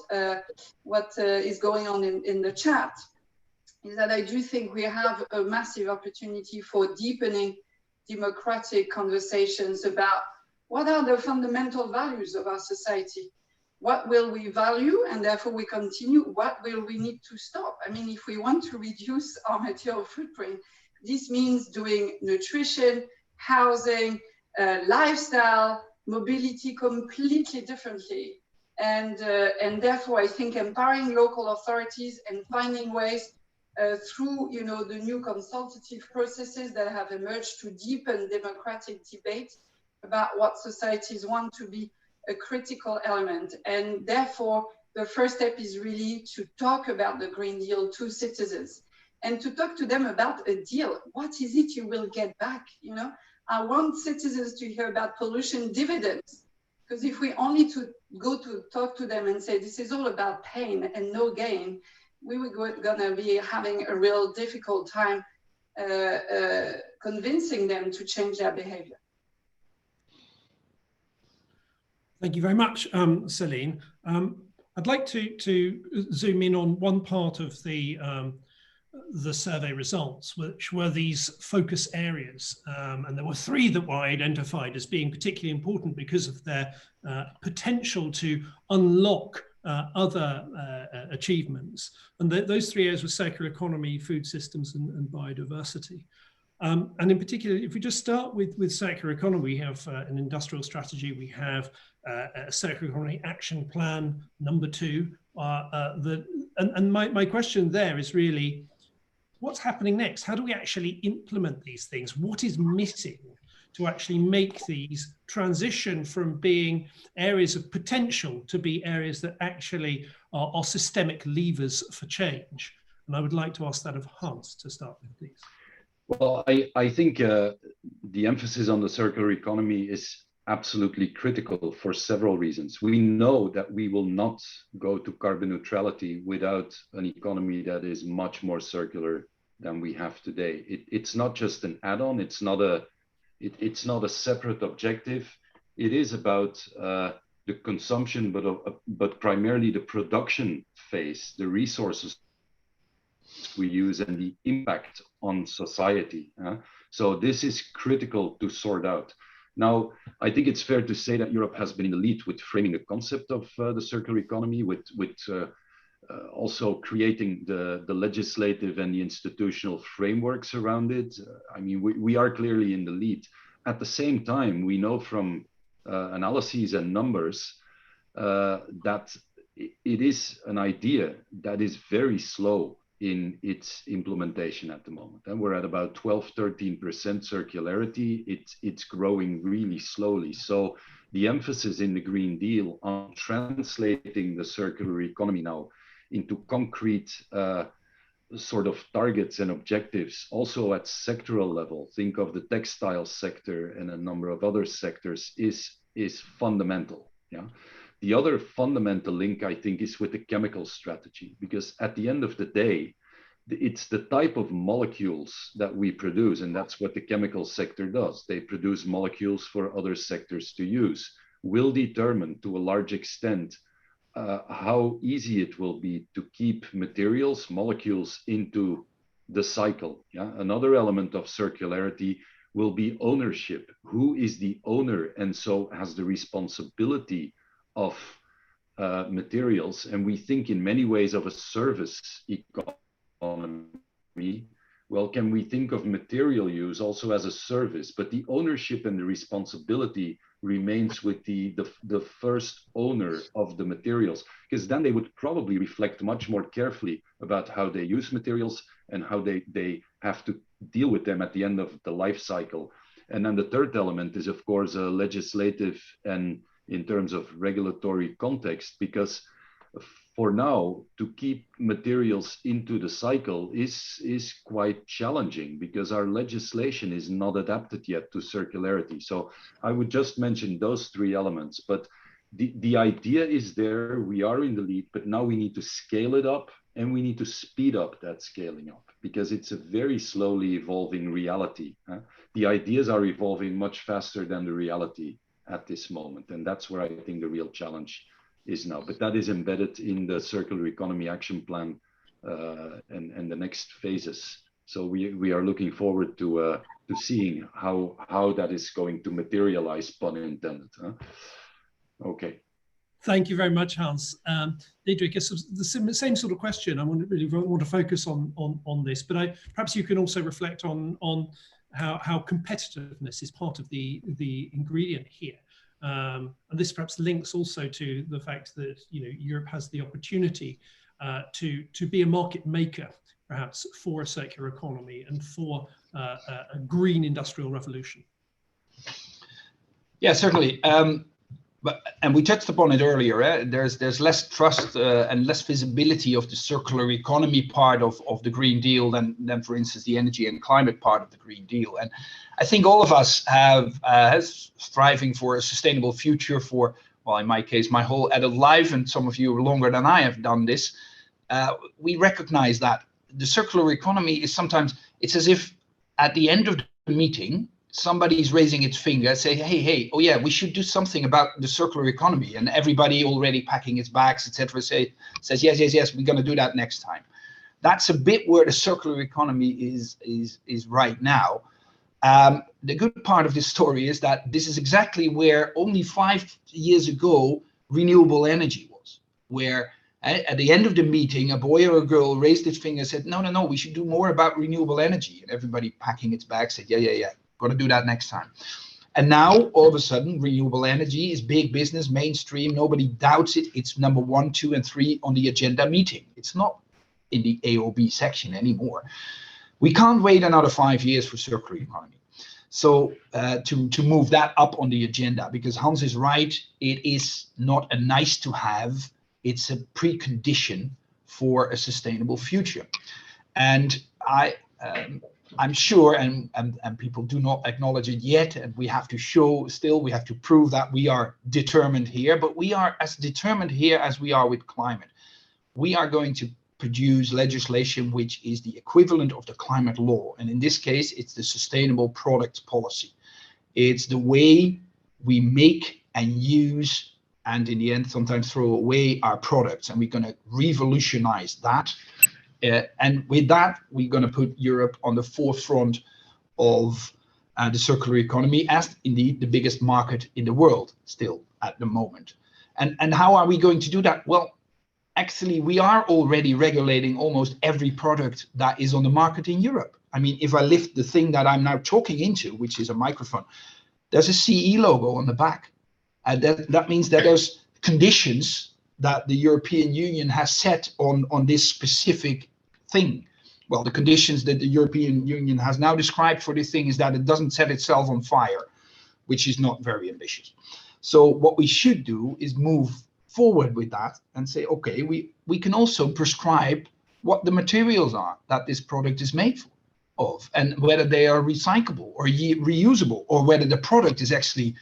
is going on in the chat, is that I do think we have a massive opportunity for deepening democratic conversations about what are the fundamental values of our society. What will we value, and therefore we continue? What will we need to stop? I mean, if we want to reduce our material footprint, this means doing nutrition, housing, lifestyle, mobility completely differently. And therefore, I think empowering local authorities and finding ways through, you know, the new consultative processes that have emerged to deepen democratic debate about what societies want to be a critical element. And therefore, the first step is really to talk about the Green Deal to citizens and to talk to them about a deal. What is it you will get back? You know, I want citizens to hear about pollution dividends, because if we only go to talk to them and say this is all about pain and no gain, we were gonna be having a real difficult time convincing them to change their behavior. Thank you very much, Celine. I'd like to zoom in on one part of the survey results, which were these focus areas. And there were three that were identified as being particularly important because of their potential to unlock other achievements. And those three areas were circular economy, food systems, and biodiversity. And in particular, if we just start with circular economy, we have an industrial strategy, we have a circular economy action plan, number 2. And my question there is really, what's happening next? How do we actually implement these things? What is missing to actually make these transition from being areas of potential to be areas that actually are systemic levers for change? And I would like to ask that of Hans to start with, please. Well, I think the emphasis on the circular economy is absolutely critical for several reasons. We know that we will not go to carbon neutrality without an economy that is much more circular than we have today. It's not just an add-on. It's not a separate objective. It is about the consumption, but primarily the production phase, the resources we use, and the impact on society. So this is critical to sort out. Now, I think it's fair to say that Europe has been in the lead with framing the concept of the circular economy, with also creating the legislative and the institutional frameworks around it. I mean, we are clearly in the lead. At the same time, we know from analyses and numbers that it is an idea that is very slow in its implementation at the moment. And we're at about 12-13% circularity. It's growing really slowly. So the emphasis in the Green Deal on translating the circular economy now into concrete sort of targets and objectives, also at sectoral level, think of the textile sector and a number of other sectors, is fundamental. Yeah. The other fundamental link, I think, is with the chemical strategy, because at the end of the day, it's the type of molecules that we produce, and that's what the chemical sector does. They produce molecules for other sectors to use, will determine to a large extent how easy it will be to keep materials, molecules into the cycle. Yeah? Another element of circularity will be ownership. Who is the owner and so has the responsibility of materials? And we think in many ways of a service economy. Well, can we think of material use also as a service? But the ownership and the responsibility remains with the first owner of the materials, because then they would probably reflect much more carefully about how they use materials and how they have to deal with them at the end of the life cycle. And then the third element is, of course, a legislative and in terms of regulatory context, because for now, to keep materials into the cycle is quite challenging because our legislation is not adapted yet to circularity. So I would just mention those three elements, but the idea is there, we are in the lead, but now we need to scale it up and we need to speed up that scaling up because it's a very slowly evolving reality. The ideas are evolving much faster than the reality at this moment. And that's where I think the real challenge is now, but that is embedded in the circular economy action plan and the next phases. So we are looking forward to seeing how that is going to materialize, pun intended. Huh? Okay. Thank you very much, Hans. Diederik, it's the same sort of question. I really want to focus on this, but perhaps you can also reflect on how competitiveness is part of the ingredient here. And this perhaps links also to the fact that Europe has the opportunity to be a market maker, perhaps, for a circular economy and for a green industrial revolution. Yeah, certainly. And we touched upon it earlier. There's less trust and less visibility of the circular economy part of the Green Deal than, for instance, the energy and climate part of the Green Deal. And I think all of us have striving for a sustainable future for, well, in my case, my whole adult life, and some of you longer than I have done this. We recognize that the circular economy is sometimes, it's as if at the end of the meeting, somebody's raising its finger, say, hey, oh yeah, we should do something about the circular economy, and everybody already packing its bags, etc., says yes, we're going to do that next time. That's a bit where the circular economy is right now. The good part of this story is that this is exactly where only 5 years ago renewable energy was, where at the end of the meeting, a boy or a girl raised its finger and said, no, we should do more about renewable energy, and everybody packing its bags said, yeah. Going to do that next time. And now all of a sudden renewable energy is big business, mainstream, nobody doubts it. It's number 1, 2, and 3 on the agenda meeting. It's not in the AOB section anymore. We can't wait another 5 years for circular economy. So to move that up on the agenda, because Hans is right, it is not a nice to have, it's a precondition for a sustainable future. And I'm sure, and people do not acknowledge it yet, and we have to show still, we have to prove that we are determined here, but we are as determined here as we are with climate. We are going to produce legislation which is the equivalent of the climate law. And in this case, it's the sustainable product policy. It's the way we make and use, and in the end, sometimes throw away our products. And we're going to revolutionize that. And with that, we're going to put Europe on the forefront of the circular economy as indeed the biggest market in the world still at the moment. And how are we going to do that? Well, actually, we are already regulating almost every product that is on the market in Europe. I mean, if I lift the thing that I'm now talking into, which is a microphone, there's a CE logo on the back. That means that there's conditions that the European Union has set on this specific thing. Well, the conditions that the European Union has now described for this thing is that it doesn't set itself on fire, which is not very ambitious. So what we should do is move forward with that and say, okay, we can also prescribe what the materials are that this product is made of, and whether they are recyclable or reusable, or whether the product is actually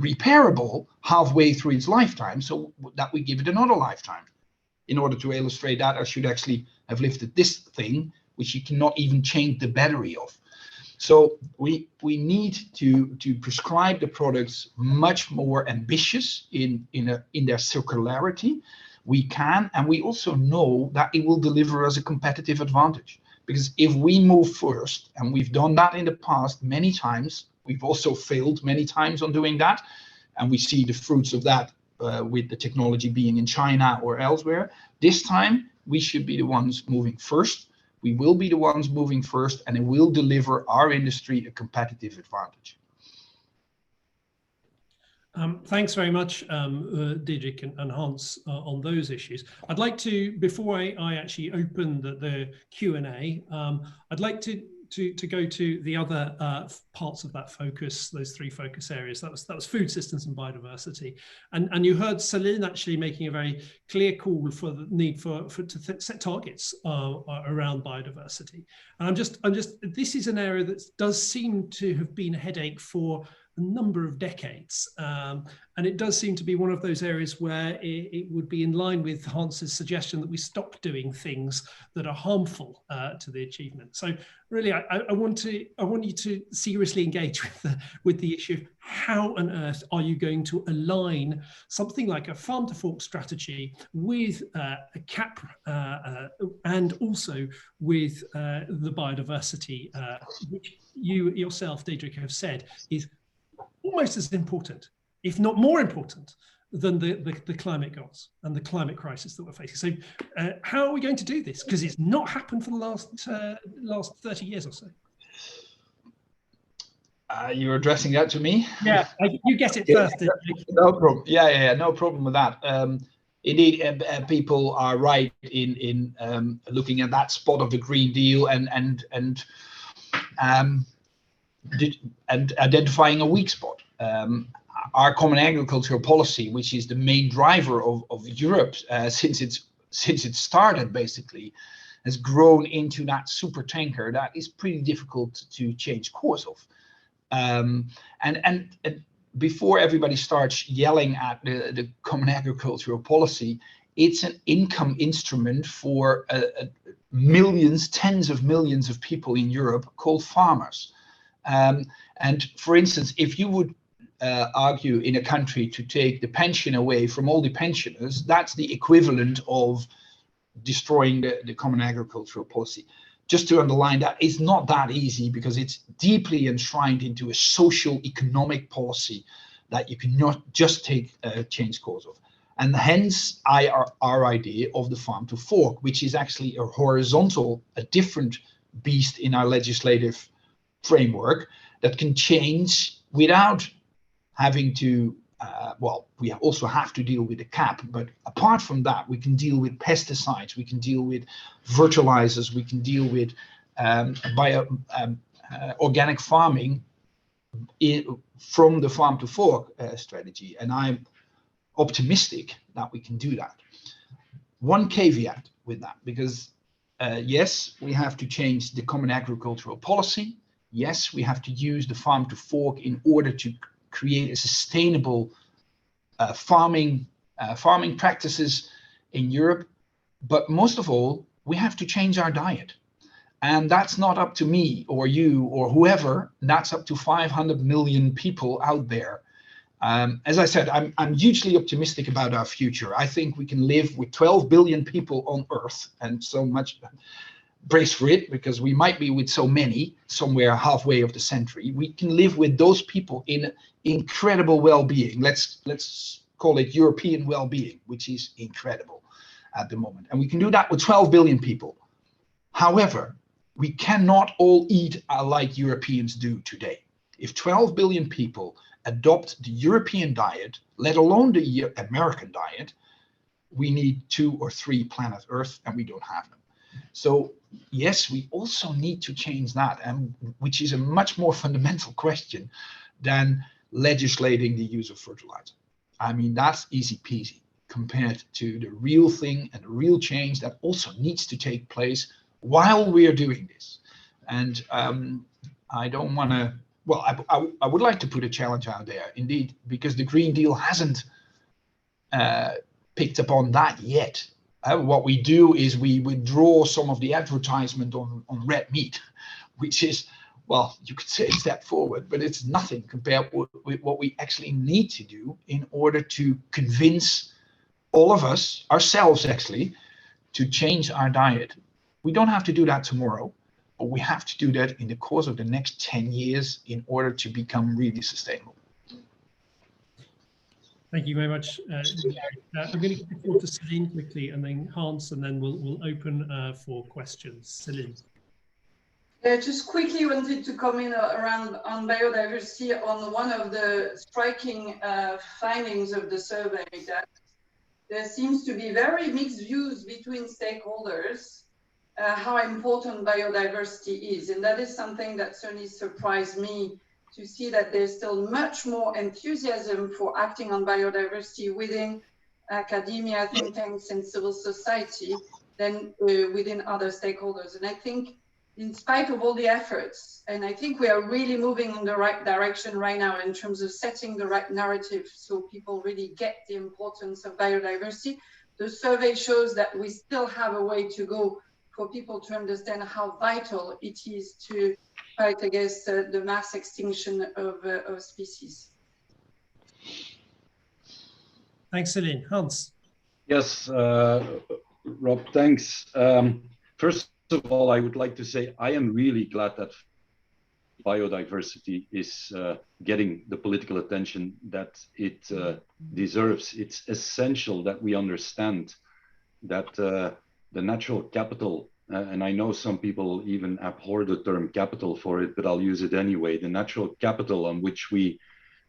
repairable halfway through its lifetime, so that we give it another lifetime. In order to illustrate that, I should actually have lifted this thing, which you cannot even change the battery of. So we need to prescribe the products much more ambitious in their circularity. We can, and we also know that it will deliver us a competitive advantage. Because if we move first, and we've done that in the past many times, we've also failed many times on doing that, and we see the fruits of that with the technology being in China or elsewhere. This time, we should be the ones moving first. We will be the ones moving first, and it will deliver our industry a competitive advantage. Thanks very much, Diederik and Hans, on those issues. I'd like to, before I actually open the Q&A, I'd like to go to the other parts of that focus, those 3 focus areas. That was food systems and biodiversity. And you heard Celine actually making a very clear call for the need to set targets around biodiversity. And I'm just, this is an area that does seem to have been a headache for a number of decades. And it does seem to be one of those areas where it would be in line with Hans's suggestion that we stop doing things that are harmful to the achievement. So really, I want you to seriously engage with the issue of how on earth are you going to align something like a farm to fork strategy with a CAP and also with the biodiversity, which you yourself, Diedrich, have said is almost as important, if not more important, than the climate goals and the climate crisis that we're facing. So how are we going to do this? Because it's not happened for the last 30 years or so. You're addressing that to me? Yeah, you get it first. No problem. Yeah, no problem with that. Indeed, people are right in looking at that spot of the Green Deal and identifying a weak spot. Our common agricultural policy, which is the main driver of Europe since it started, basically, has grown into that super tanker that is pretty difficult to change course of. And before everybody starts yelling at the common agricultural policy, it's an income instrument for millions, tens of millions of people in Europe called farmers. And for instance, if you would argue in a country to take the pension away from all the pensioners, that's the equivalent of destroying the common agricultural policy. Just to underline that, it's not that easy because it's deeply enshrined into a social economic policy that you cannot just take change course of. And hence our idea of the farm to fork, which is actually a horizontal, a different beast in our legislative framework that can change without having to, well, we also have to deal with the CAP, but apart from that, we can deal with pesticides, we can deal with fertilizers, we can deal with organic farming from the farm to fork strategy. And I'm optimistic that we can do that. One caveat with that, because yes, we have to change the common agricultural policy. Yes, we have to use the farm to fork in order to create a sustainable farming practices in Europe. But most of all, we have to change our diet. And that's not up to me or you or whoever. That's up to 500 million people out there. As I said, I'm hugely optimistic about our future. I think we can live with 12 billion people on Earth, and so much brace for it, because we might be with so many somewhere halfway of the century. We can live with those people in incredible well-being. Let's call it European well-being, which is incredible at the moment. And we can do that with 12 billion people. However, we cannot all eat like Europeans do today. If 12 billion people adopt the European diet, let alone the American diet, we need 2 or 3 planet Earth, and we don't have them. So yes, we also need to change that, and which is a much more fundamental question than legislating the use of fertilizer. I mean, that's easy peasy compared to the real thing and the real change that also needs to take place while we are doing this. And I don't want to, well, I would like to put a challenge out there, indeed, because the Green Deal hasn't picked up on that yet. What we do is we withdraw some of the advertisement on red meat, which is, well, you could say a step forward, but it's nothing compared with what we actually need to do in order to convince all of us, ourselves actually, to change our diet. We don't have to do that tomorrow, but we have to do that in the course of the next 10 years in order to become really sustainable. Thank you very much. I'm going to give the floor to Celine quickly, and then Hans, and then we'll open for questions. Celine. Just quickly wanted to comment around on biodiversity on one of the striking findings of the survey, that there seems to be very mixed views between stakeholders how important biodiversity is. And that is something that certainly surprised me, to see that there's still much more enthusiasm for acting on biodiversity within academia, think tanks, and civil society than within other stakeholders. And I think in spite of all the efforts. And I think we are really moving in the right direction right now in terms of setting the right narrative so people really get the importance of biodiversity. The survey shows that we still have a way to go for people to understand how vital it is to fight against the mass extinction of species. Thanks, Céline. Hans. Yes, Rob, thanks. First of all, I would like to say I am really glad that biodiversity is getting the political attention that it deserves. It's essential that we understand that the natural capital, and I know some people even abhor the term capital for it, but I'll use it anyway, the natural capital on which we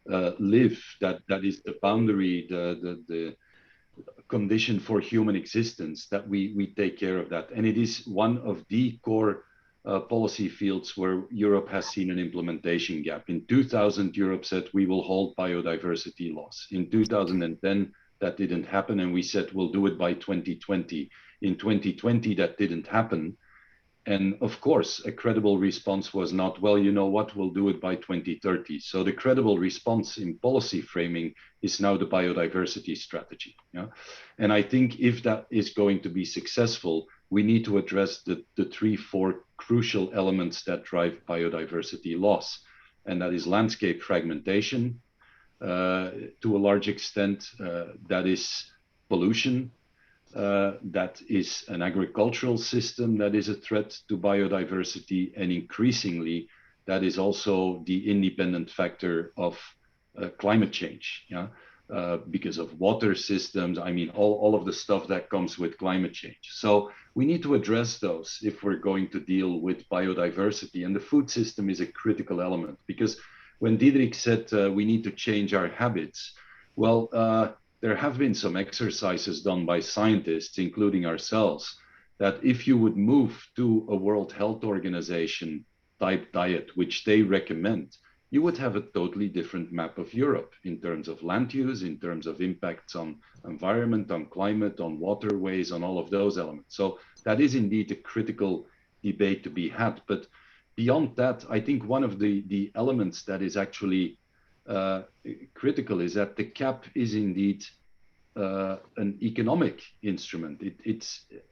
live, that is the boundary, the condition for human existence, that we take care of that. And it is one of the core policy fields where Europe has seen an implementation gap. In 2000, Europe said we will hold biodiversity loss. In 2010, that didn't happen, and we said we'll do it by 2020. In 2020, that didn't happen. And of course, a credible response was not, well, you know what, we'll do it by 2030. So the credible response in policy framing is now the biodiversity strategy. Yeah? And I think if that is going to be successful, we need to address the 3-4 crucial elements that drive biodiversity loss. And that is landscape fragmentation, to a large extent, that is pollution, that is an agricultural system that is a threat to biodiversity, and increasingly that is also the independent factor of climate change, yeah? Because of water systems, I mean, all of the stuff that comes with climate change. So we need to address those if we're going to deal with biodiversity, and the food system is a critical element, because when Diederik said we need to change our habits, well, there have been some exercises done by scientists, including ourselves, that if you would move to a World Health Organization type diet, which they recommend, you would have a totally different map of Europe in terms of land use, in terms of impacts on environment, on climate, on waterways, on all of those elements. So that is indeed a critical debate to be had. But beyond that, I think one of the elements that is actually critical is that the cap is indeed an economic instrument.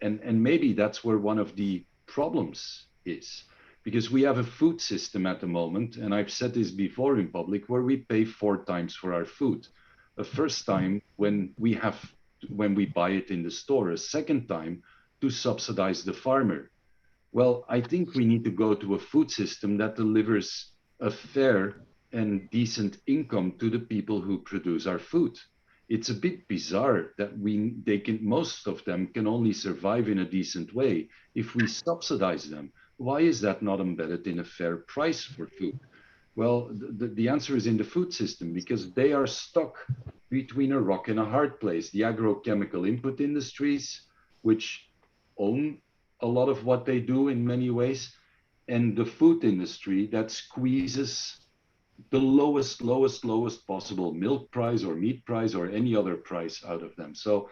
And maybe that's where one of the problems is, because we have a food system at the moment, and I've said this before in public, where we pay 4 times for our food. A first time when we buy it in the store, a second time to subsidize the farmer. Well, I think we need to go to a food system that delivers a fair and decent income to the people who produce our food. It's a bit bizarre that most of them can only survive in a decent way if we subsidize them. Why is that not embedded in a fair price for food? Well, the answer is in the food system, because they are stuck between a rock and a hard place. The agrochemical input industries, which own a lot of what they do in many ways, and the food industry that squeezes the lowest possible milk price or meat price or any other price out of them. So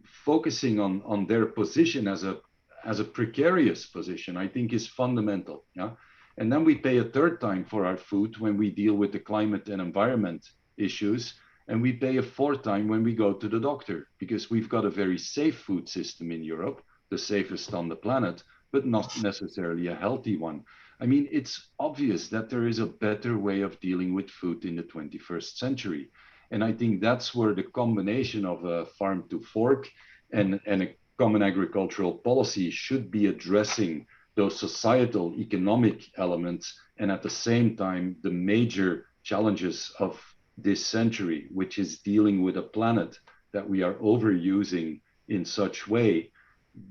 focusing on their position as a precarious position, I think, is fundamental. Yeah. And then we pay a third time for our food when we deal with the climate and environment issues, and we pay a fourth time when we go to the doctor, because we've got a very safe food system in Europe, the safest on the planet, but not necessarily a healthy one. I mean, it's obvious that there is a better way of dealing with food in the 21st century. And I think that's where the combination of a farm to fork and a common agricultural policy should be addressing those societal economic elements, and at the same time, the major challenges of this century, which is dealing with a planet that we are overusing in such way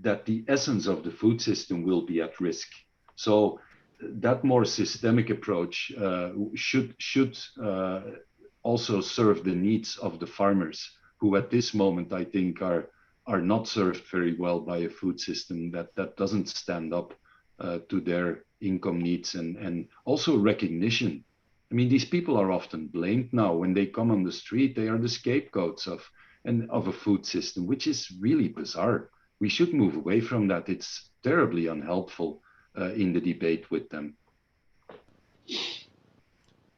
that the essence of the food system will be at risk. So that more systemic approach should also serve the needs of the farmers, who at this moment, I think, are not served very well by a food system that doesn't stand up to their income needs and also recognition. I mean, these people are often blamed now. When they come on the street, they are the scapegoats of a food system, which is really bizarre. We should move away from that. It's terribly unhelpful in the debate with them.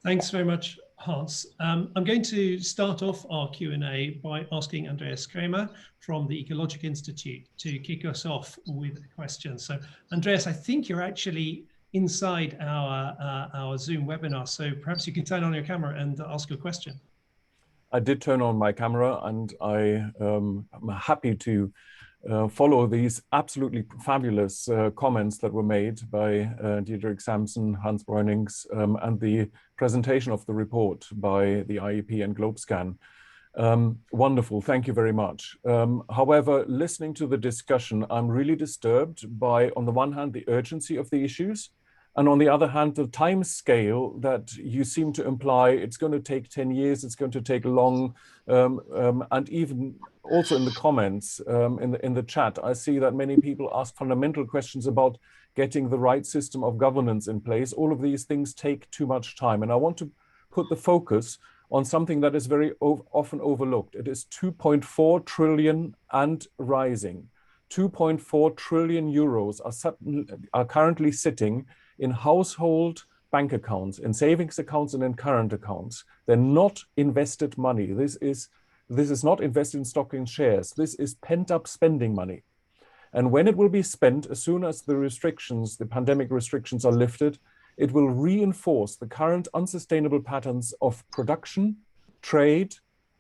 Thanks very much, Hans. I'm going to start off our Q&A by asking Andreas Kramer from the Ecologic Institute to kick us off with a question. So, Andreas, I think you're actually inside our Zoom webinar, so perhaps you can turn on your camera and ask your question. I did turn on my camera, and I am happy to follow these absolutely fabulous comments that were made by Diederik Samson, Hans Breunings, and the presentation of the report by the IEP and GlobeScan. Wonderful, thank you very much. However, listening to the discussion, I'm really disturbed by, on the one hand, the urgency of the issues, and on the other hand, the time scale that you seem to imply. It's going to take 10 years, it's going to take long, and even also in the comments, in the chat, I see that many people ask fundamental questions about getting the right system of governance in place. All of these things take too much time, and I want to put the focus on something that is very often overlooked. It is 2.4 trillion and rising. 2.4 trillion euros are currently sitting in household bank accounts, in savings accounts, and in current accounts. They're not invested money. This is not invested in stock and shares. This is pent-up spending money. And when it will be spent, as soon as the restrictions, the pandemic restrictions are lifted, it will reinforce the current unsustainable patterns of production, trade,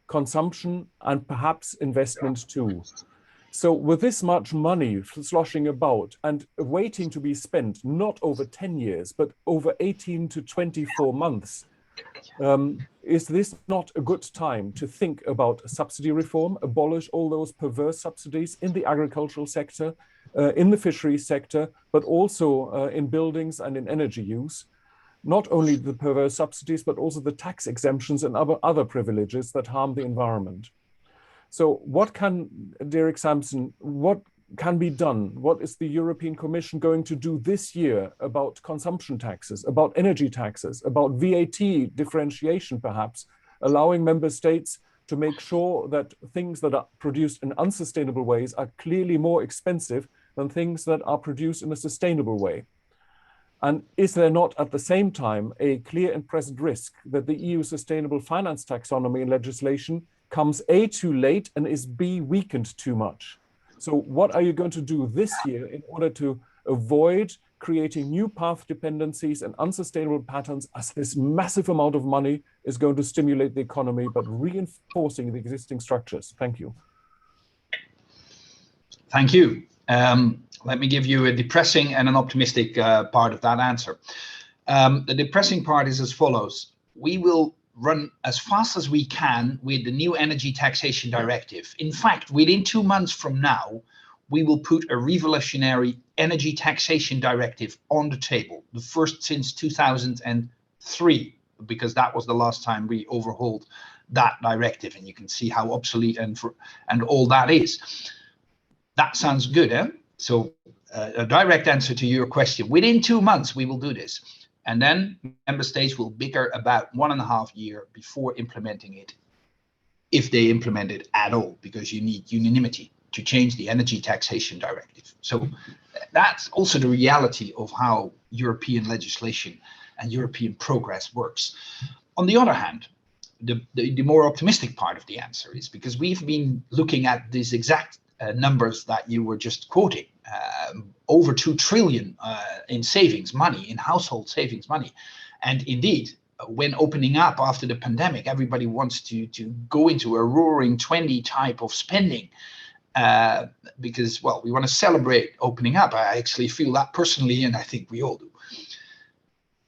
consumption, and perhaps investment too. So with this much money sloshing about and waiting to be spent, not over 10 years, but over 18 to 24 months, is this not a good time to think about subsidy reform, abolish all those perverse subsidies in the agricultural sector, in the fisheries sector, but also in buildings and in energy use? Not only the perverse subsidies, but also the tax exemptions and other privileges that harm the environment. So what can, Diederik Samson, what can be done? What is the European Commission going to do this year about consumption taxes, about energy taxes, about VAT differentiation perhaps, allowing member states to make sure that things that are produced in unsustainable ways are clearly more expensive than things that are produced in a sustainable way? And is there not at the same time a clear and present risk that the EU sustainable finance taxonomy and legislation comes A, too late, and is B, weakened too much? So what are you going to do this year in order to avoid creating new path dependencies and unsustainable patterns, as this massive amount of money is going to stimulate the economy, but reinforcing the existing structures? Thank you. Thank you. Let me give you a depressing and an optimistic part of that answer. The depressing part is as follows. We will run as fast as we can with the new energy taxation directive. In fact, within 2 months from now, we will put a revolutionary energy taxation directive on the table, the first since 2003, because that was the last time we overhauled that directive, and you can see how obsolete and all that is. That sounds good, eh? So a direct answer to your question, within 2 months we will do this. And then member states will bicker about 1.5 years before implementing it, if they implement it at all, because you need unanimity to change the energy taxation directive. So that's also the reality of how European legislation and European progress works. On the other hand, the more optimistic part of the answer is because we've been looking at these exact numbers that you were just quoting, over 2 trillion in savings money, in household savings money. And indeed, when opening up after the pandemic, everybody wants to go into a roaring 20 type of spending because, well, we want to celebrate opening up. I actually feel that personally, and I think we all do.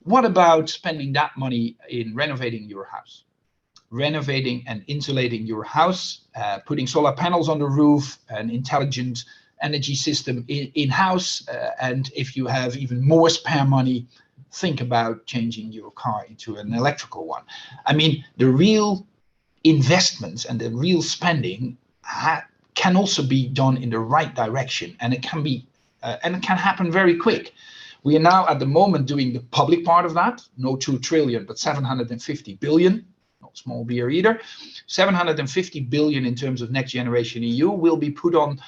What about spending that money in renovating your house? Renovating and insulating your house, putting solar panels on the roof, an intelligent energy system in-house, and if you have even more spare money, think about changing your car into an electrical one. I mean, the real investments and the real spending can also be done in the right direction, and it can be and it can happen very quick. We are now at the moment doing the public part of that, no 2 trillion, but 750 billion. Not small beer either. 750 billion in terms of Next Generation EU will be put on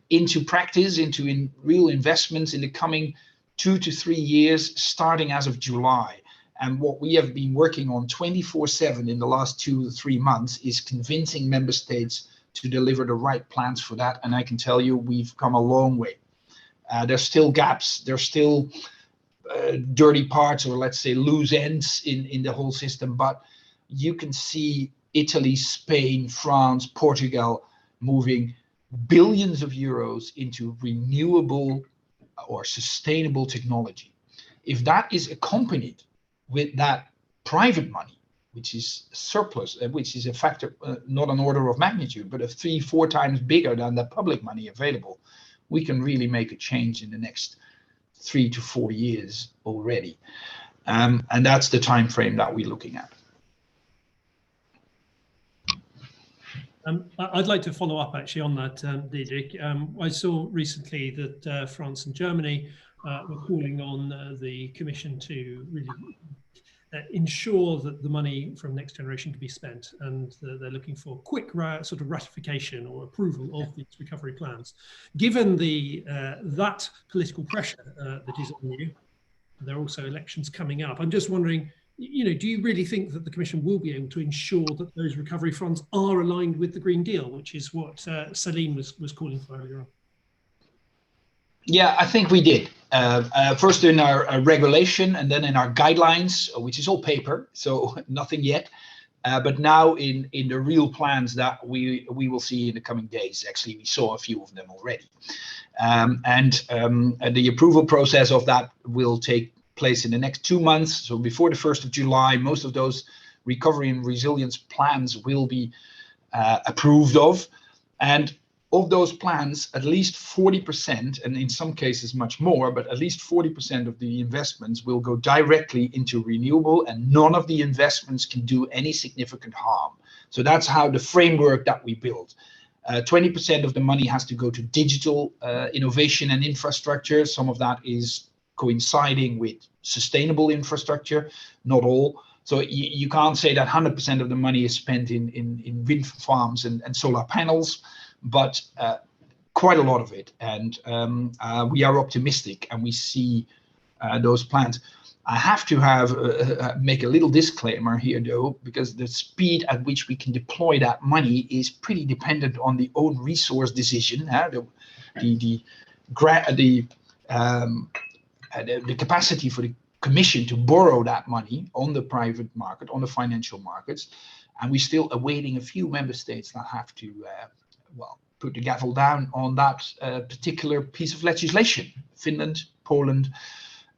into practice, into real investments in the coming 2 to 3 years, starting as of July. And what we have been working on 24/7 in the last 2 to 3 months is convincing member states to deliver the right plans for that. And I can tell you, we've come a long way. There's still gaps, there's still dirty parts, or let's say loose ends in the whole system, but you can see Italy, Spain, France, Portugal moving billions of euros into renewable or sustainable technology. If that is accompanied with that private money, which is surplus, which is a factor, not an order of magnitude, but a 3-4 times bigger than the public money available, we can really make a change in the next 3 to 4 years already. And that's the time frame that we're looking at. I'd like to follow up actually on that, Diederik. I saw recently that France and Germany were calling on the Commission to really ensure that the money from Next Generation can be spent, and they're looking for quick sort of ratification or approval of these recovery plans. Given that political pressure that is on you, there are also elections coming up. I'm just wondering, do you really think that the Commission will be able to ensure that those recovery funds are aligned with the Green Deal, which is what Salim was calling for earlier on? Yeah, I think we did. First in our regulation, and then in our guidelines, which is all paper, so nothing yet. But now in the real plans that we will see in the coming days. Actually, we saw a few of them already. And the approval process of that will take place in the next 2 months. So before the 1st of July, most of those recovery and resilience plans will be approved of. And of those plans, at least 40%, and in some cases much more, but at least 40% of the investments will go directly into renewable, and none of the investments can do any significant harm. So that's how the framework that we build. 20% of the money has to go to digital innovation and infrastructure. Some of that is coinciding with sustainable infrastructure, not all. So you can't say that 100% of the money is spent in wind farms and solar panels, but quite a lot of it. And we are optimistic, and we see those plans. I have to make a little disclaimer here, though, because the speed at which we can deploy that money is pretty dependent on the own resource decision. The capacity for the Commission to borrow that money on the private market, on the financial markets, and we're still awaiting a few member states that have to put the gavel down on that particular piece of legislation. Finland, Poland,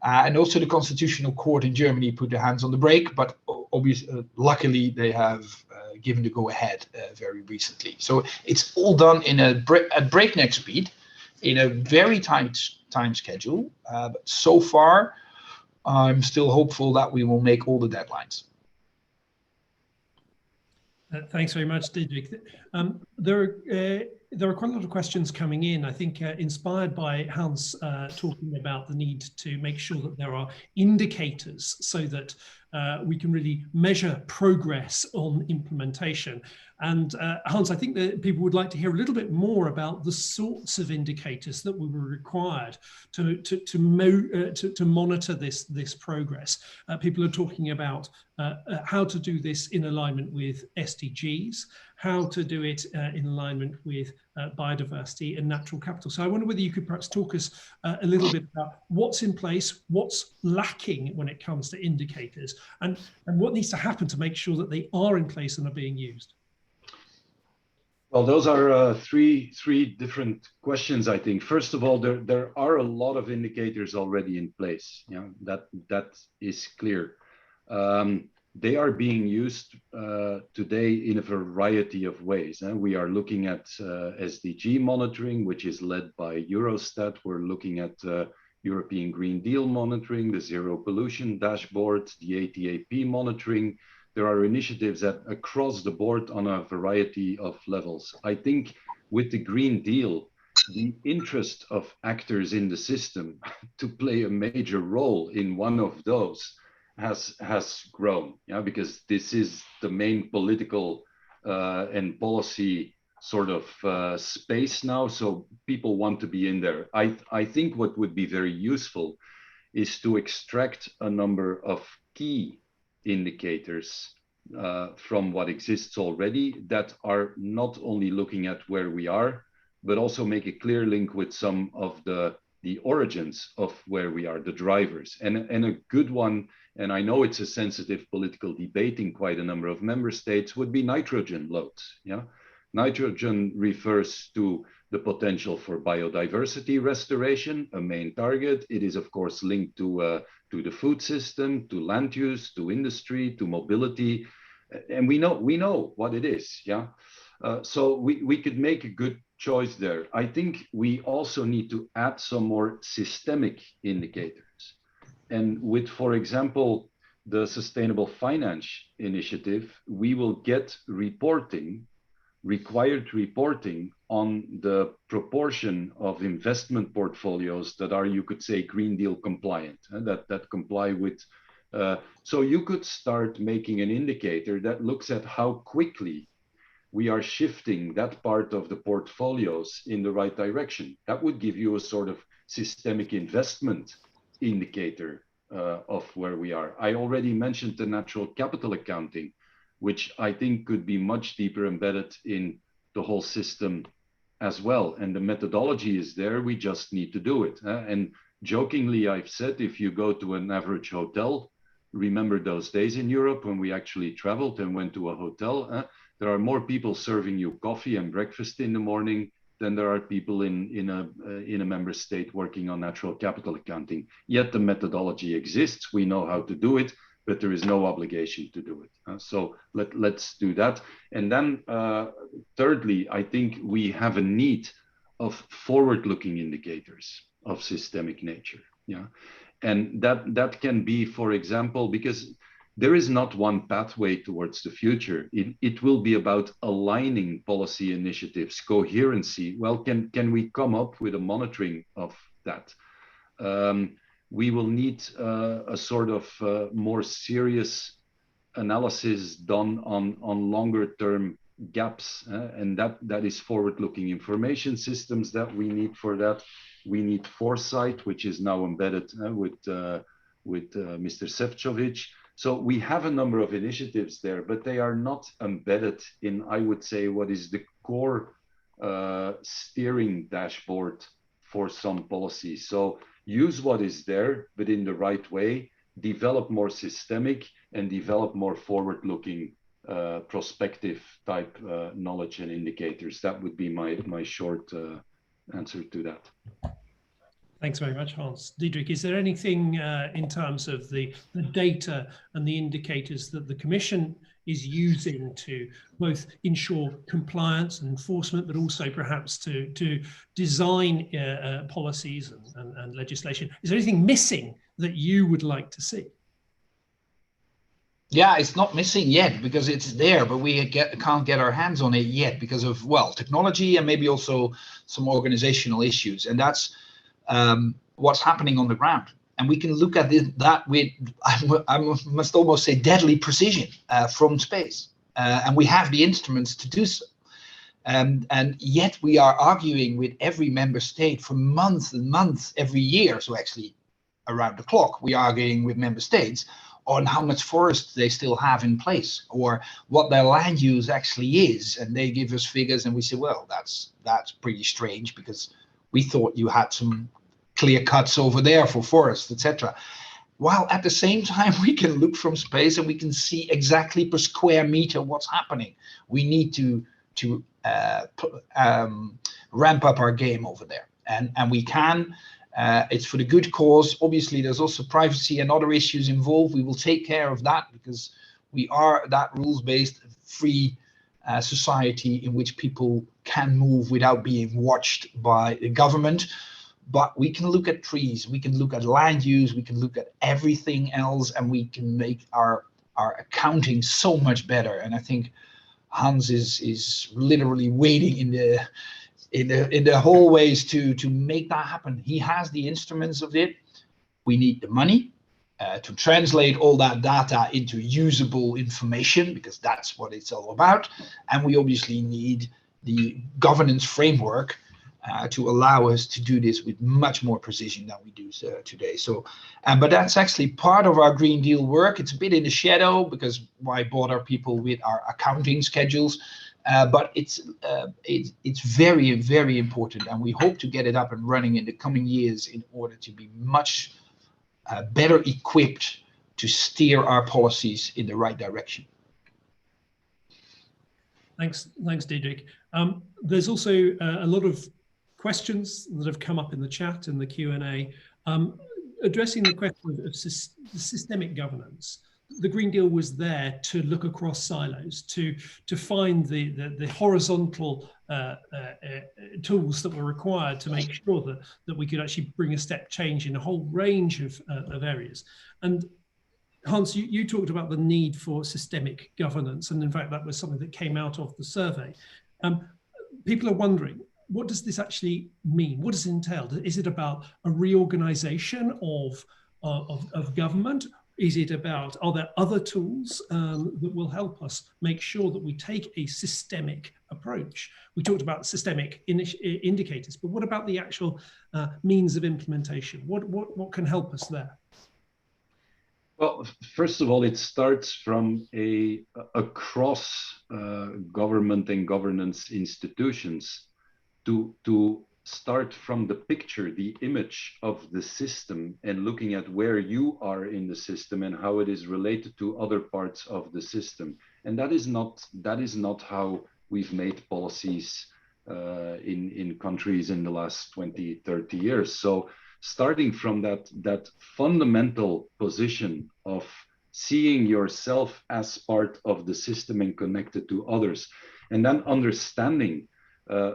and also the Constitutional Court in Germany put their hands on the brake, but obviously, luckily, they have given the go-ahead very recently. So it's all done in at breakneck speed, in a very tight time schedule. But so far, I'm still hopeful that we will make all the deadlines. Thanks very much, Diederik. There are quite a lot of questions coming in, I think inspired by Hans talking about the need to make sure that there are indicators so that we can really measure progress on implementation. And Hans, I think that people would like to hear a little bit more about the sorts of indicators that we were required to monitor this progress. People are talking about how to do this in alignment with SDGs, how to do it in alignment with biodiversity and natural capital. So I wonder whether you could perhaps talk us a little bit about what's in place, what's lacking when it comes to indicators, and what needs to happen to make sure that they are in place and are being used. Well, those are three different questions, I think. First of all, there are a lot of indicators already in place. That is clear. They are being used today in a variety of ways. We are looking at SDG monitoring, which is led by Eurostat. We're looking at European Green Deal monitoring, the zero pollution dashboard, the ATAP monitoring. There are initiatives across the board on a variety of levels. I think with the Green Deal, the interest of actors in the system to play a major role in one of those has grown, because this is the main political and policy sort of space now. So people want to be in there. I think what would be very useful is to extract a number of key indicators from what exists already that are not only looking at where we are, but also make a clear link with some of the origins of where we are, the drivers. And a good one, and I know it's a sensitive political debate in quite a number of member states, would be nitrogen loads. Yeah, nitrogen refers to the potential for biodiversity restoration, a main target. It is of course linked to the food system, to land use, to industry, to mobility, and we know what it is. Yeah, so we could make a good choice there. I think we also need to add some more systemic indicators. And with, for example, the Sustainable Finance Initiative, we will get required reporting on the proportion of investment portfolios that are, you could say, Green Deal compliant, that comply with. So you could start making an indicator that looks at how quickly we are shifting that part of the portfolios in the right direction. That would give you a sort of systemic investment indicator of where we are. I already mentioned the natural capital accounting, which I think could be much deeper embedded in the whole system as well. And the methodology is there, we just need to do it. And jokingly, I've said, if you go to an average hotel, remember those days in Europe when we actually traveled and went to a hotel, there are more people serving you coffee and breakfast in the morning than there are people in a member state working on natural capital accounting. Yet the methodology exists, we know how to do it, but there is no obligation to do it. So let's do that. And then thirdly, I think we have a need of forward-looking indicators of systemic nature. Yeah, and that can be, for example, because there is not one pathway towards the future. It will be about aligning policy initiatives, coherency. Well, can we come up with a monitoring of that? We will need a sort of more serious analysis done on longer term gaps, and that is forward-looking information systems that we need for that. We need foresight, which is now embedded with Mr. Šefčovič. So we have a number of initiatives there, but they are not embedded in, I would say, what is the core steering dashboard for some policies. So use what is there, but in the right way, develop more systemic and develop more forward-looking prospective type knowledge and indicators. That would be my short answer to that. Thanks very much, Hans. Diederik, is there anything in terms of the data and the indicators that the Commission is using to both ensure compliance and enforcement, but also perhaps to design policies and legislation? Is there anything missing that you would like to see? Yeah, it's not missing yet because it's there, but we can't get our hands on it yet because of, well, technology and maybe also some organizational issues. And that's what's happening on the ground. And we can look at that with, I must almost say, deadly precision from space. And we have the instruments to do so. And yet we are arguing with every member state for months and months every year. So actually around the clock, we are arguing with member states on how much forest they still have in place or what their land use actually is. And they give us figures and we say, well, that's pretty strange because we thought you had some clear cuts over there for forests, etc. While at the same time, we can look from space and we can see exactly per square meter what's happening. We need to ramp up our game over there. And we can, it's for the good cause. Obviously, there's also privacy and other issues involved. We will take care of that because we are that rules-based, free society in which people can move without being watched by the government. But we can look at trees, we can look at land use, we can look at everything else, and we can make our accounting so much better. And I think Hans is literally waiting in the hallways to make that happen. He has the instruments of it. We need the money to translate all that data into usable information, because that's what it's all about. And we obviously need the governance framework to allow us to do this with much more precision than we do today. So, but that's actually part of our Green Deal work. It's a bit in the shadow because why bother people with our accounting schedules? But it's very, very important, and we hope to get it up and running in the coming years in order to be much better equipped to steer our policies in the right direction. Thanks, Diederik. There's also a lot of questions that have come up in the chat and the Q&A addressing the question of systemic governance. The Green Deal was there to look across silos, to find the horizontal tools that were required to make sure that we could actually bring a step change in a whole range of areas. And Hans, you talked about the need for systemic governance, and in fact that was something that came out of the survey. People are wondering, what does this actually mean? What does it entail? Is it about a reorganization of government? Is it about, are there other tools that will help us make sure that we take a systemic approach? We talked about systemic indicators, but what about the actual means of implementation? What can help us there? Well, first of all, it starts from across government and governance institutions to start from the picture, the image of the system, and looking at where you are in the system and how it is related to other parts of the system. And that is not how we've made policies in countries in the last 20, 30 years. So starting from that fundamental position of seeing yourself as part of the system and connected to others, and then understanding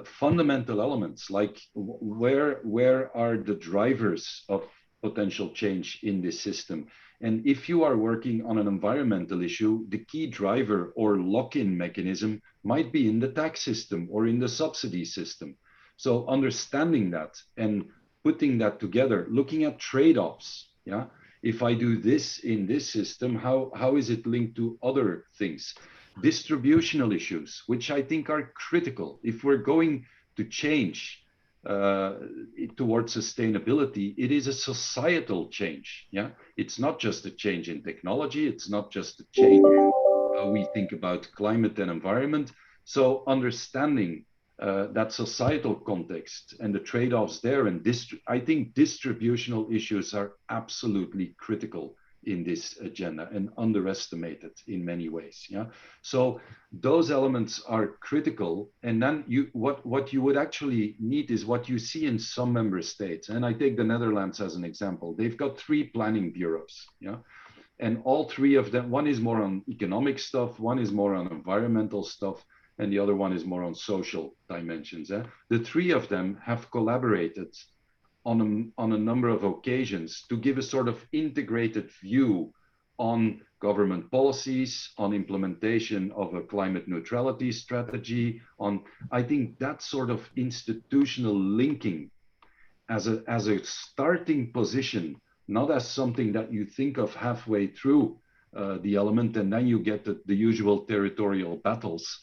fundamental elements like where are the drivers of potential change in this system. And if you are working on an environmental issue, the key driver or lock-in mechanism might be in the tax system or in the subsidy system. So understanding that and putting that together, looking at trade-offs, yeah. If I do this in this system, how is it linked to other things? Distributional issues, which I think are critical. If we're going to change towards sustainability, it is a societal change. Yeah, it's not just a change in technology. It's not just a change in how we think about climate and environment. So understanding that societal context and the trade-offs there, and I think distributional issues are absolutely critical in this agenda and underestimated in many ways. Yeah, so those elements are critical. And then what you would actually need is what you see in some member states. And I take the Netherlands as an example. They've got 3 planning bureaus. Yeah, and all 3 of them, one is more on economic stuff, one is more on environmental stuff, and the other one is more on social dimensions. The 3 of them have collaborated on a number of occasions to give a sort of integrated view on government policies, on implementation of a climate neutrality strategy, on, I think that sort of institutional linking as a starting position, not as something that you think of halfway through the element, and then you get the usual territorial battles,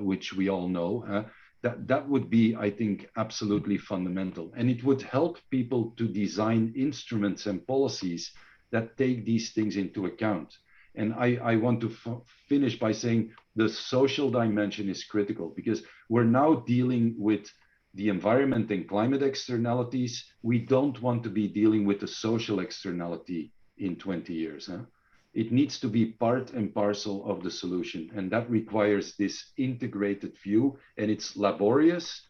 which we all know. That would be, I think, absolutely fundamental. And it would help people to design instruments and policies that take these things into account. And I want to finish by saying the social dimension is critical, because we're now dealing with the environment and climate externalities. We don't want to be dealing with the social externality in 20 years. Huh? It needs to be part and parcel of the solution. And that requires this integrated view, and it's laborious,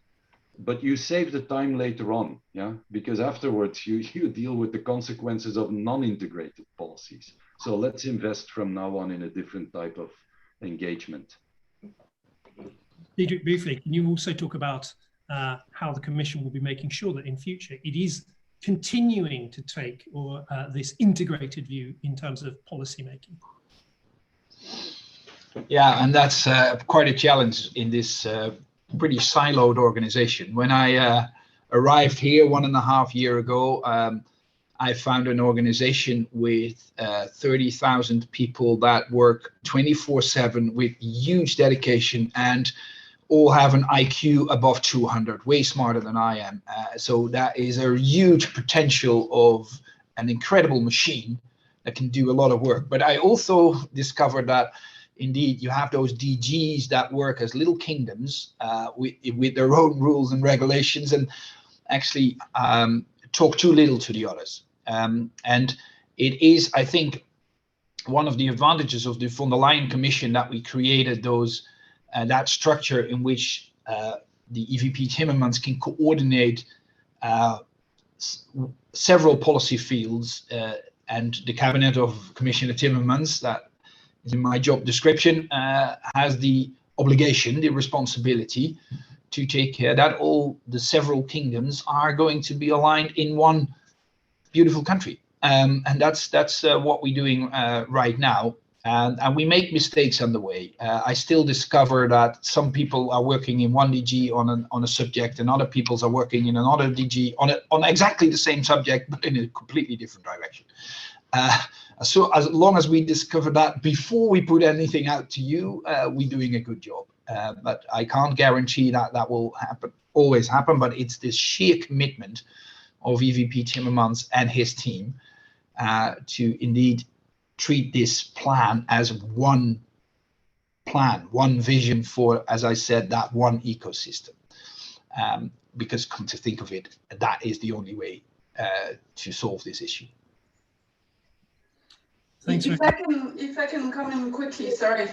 but you save the time later on, yeah? Because afterwards you deal with the consequences of non-integrated policies. So let's invest from now on in a different type of engagement. Diederik, briefly, can you also talk about how the Commission will be making sure that in future it is continuing to take this integrated view in terms of policy making? Yeah, and that's quite a challenge in this pretty siloed organization. When I arrived here 1.5 years ago, I found an organization with 30,000 people that work 24/7 with huge dedication and all have an IQ above 200, way smarter than I am. So that is a huge potential of an incredible machine that can do a lot of work. But I also discovered that indeed you have those DGs that work as little kingdoms with their own rules and regulations, and actually talk too little to the others. And it is, I think, one of the advantages of the von der Leyen Commission that we created that structure in which the EVP Timmermans can coordinate several policy fields, and the cabinet of Commissioner Timmermans, that is in my job description, has the obligation, the responsibility to take care that all the several kingdoms are going to be aligned in one beautiful country. And that's what we're doing right now. And we make mistakes on the way. I still discover that some people are working in one DG on a subject, and other people are working in another DG on exactly the same subject, but in a completely different direction. So as long as we discover that before we put anything out to you, we're doing a good job. But I can't guarantee that will always happen. But it's this sheer commitment of EVP Timmermans and his team to indeed treat this plan as one plan, one vision for, as I said, that one ecosystem. Because come to think of it, that is the only way to solve this issue. Thanks. If I can come in quickly, sorry.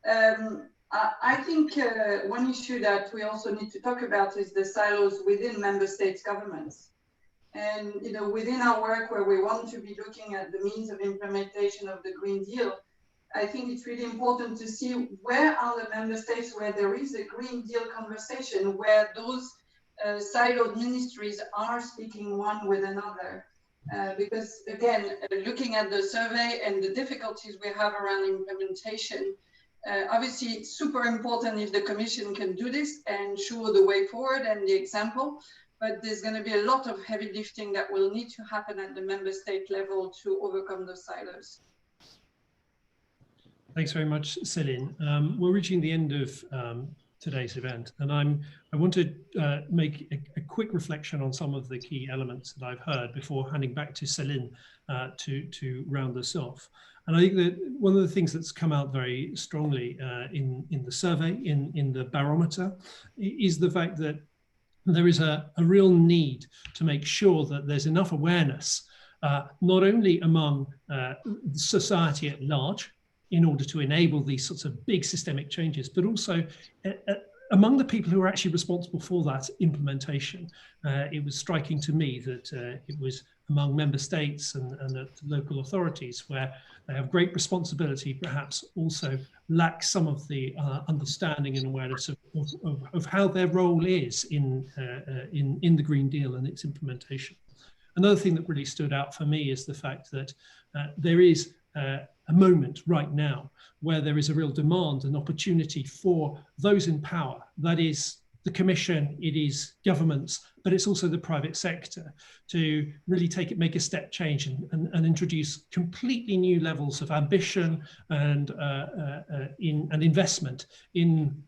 I think one issue that we also need to talk about is the silos within member states' governments. And within our work where we want to be looking at the means of implementation of the Green Deal, I think it's really important to see where are the member states where there is a Green Deal conversation, where those siloed ministries are speaking one with another. Because again, looking at the survey and the difficulties we have around implementation, obviously it's super important if the Commission can do this and show the way forward and the example, but there's going to be a lot of heavy lifting that will need to happen at the member state level to overcome those silos. Thanks very much, Céline. We're reaching the end of today's event, and I want to make a quick reflection on some of the key elements that I've heard before handing back to Céline to round us off. And I think that one of the things that's come out very strongly in the survey, in the barometer, is the fact that there is a real need to make sure that there's enough awareness, not only among society at large, in order to enable these sorts of big systemic changes, but also among the people who are actually responsible for that implementation. It was striking to me that it was among member states and at local authorities where they have great responsibility, perhaps also lack some of the understanding and awareness of how their role is in the Green Deal and its implementation. Another thing that really stood out for me is the fact that there is a moment right now where there is a real demand and opportunity for those in power. That is the Commission, it is governments, but it's also the private sector to really make a step change and introduce completely new levels of ambition and investment in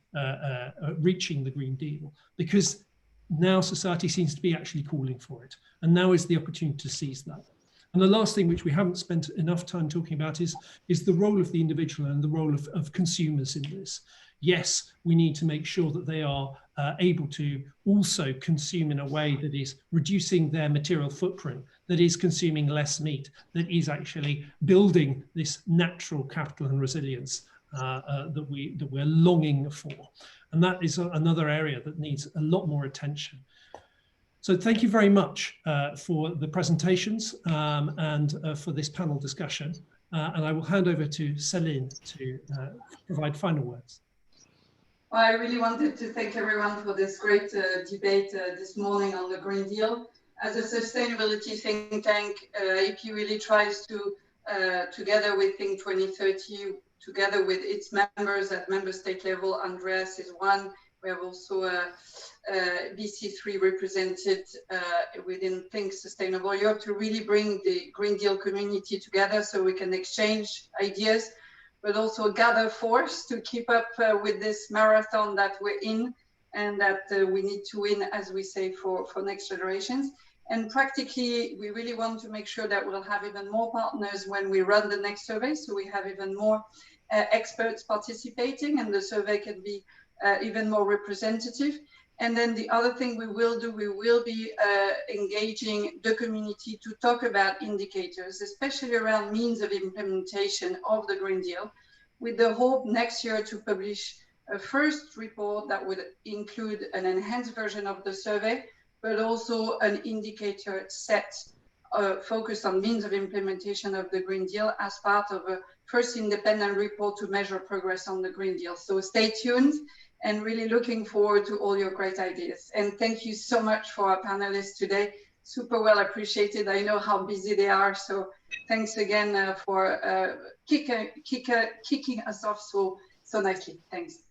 reaching the Green Deal, because now society seems to be actually calling for it. And now is the opportunity to seize that. And the last thing, which we haven't spent enough time talking about, is the role of the individual and the role of consumers in this. Yes, we need to make sure that they are able to also consume in a way that is reducing their material footprint, that is consuming less meat, that is actually building this natural capital and resilience that we're longing for. And that is another area that needs a lot more attention. So thank you very much for the presentations and for this panel discussion. And I will hand over to Céline to provide final words. Well, I really wanted to thank everyone for this great debate this morning on the Green Deal. As a sustainability think tank, EP really tries to, together with Think 2030, together with its members at member state level, Andreas is one. We have also BC3 represented within Think Sustainable Europe to really bring the Green Deal community together so we can exchange ideas. but also gather force to keep up with this marathon that we're in, and that we need to win, as we say, for next generations. And practically, we really want to make sure that we'll have even more partners when we run the next survey. So we have even more experts participating, and the survey can be even more representative. And then the other thing we will do, we will be engaging the community to talk about indicators, especially around means of implementation of the Green Deal, with the hope next year to publish a first report that would include an enhanced version of the survey, but also an indicator set focused on means of implementation of the Green Deal as part of a first independent report to measure progress on the Green Deal. So stay tuned, and really looking forward to all your great ideas. And thank you so much for our panelists today. Super well appreciated. I know how busy they are. So thanks again for kicking us off so nicely. Thanks.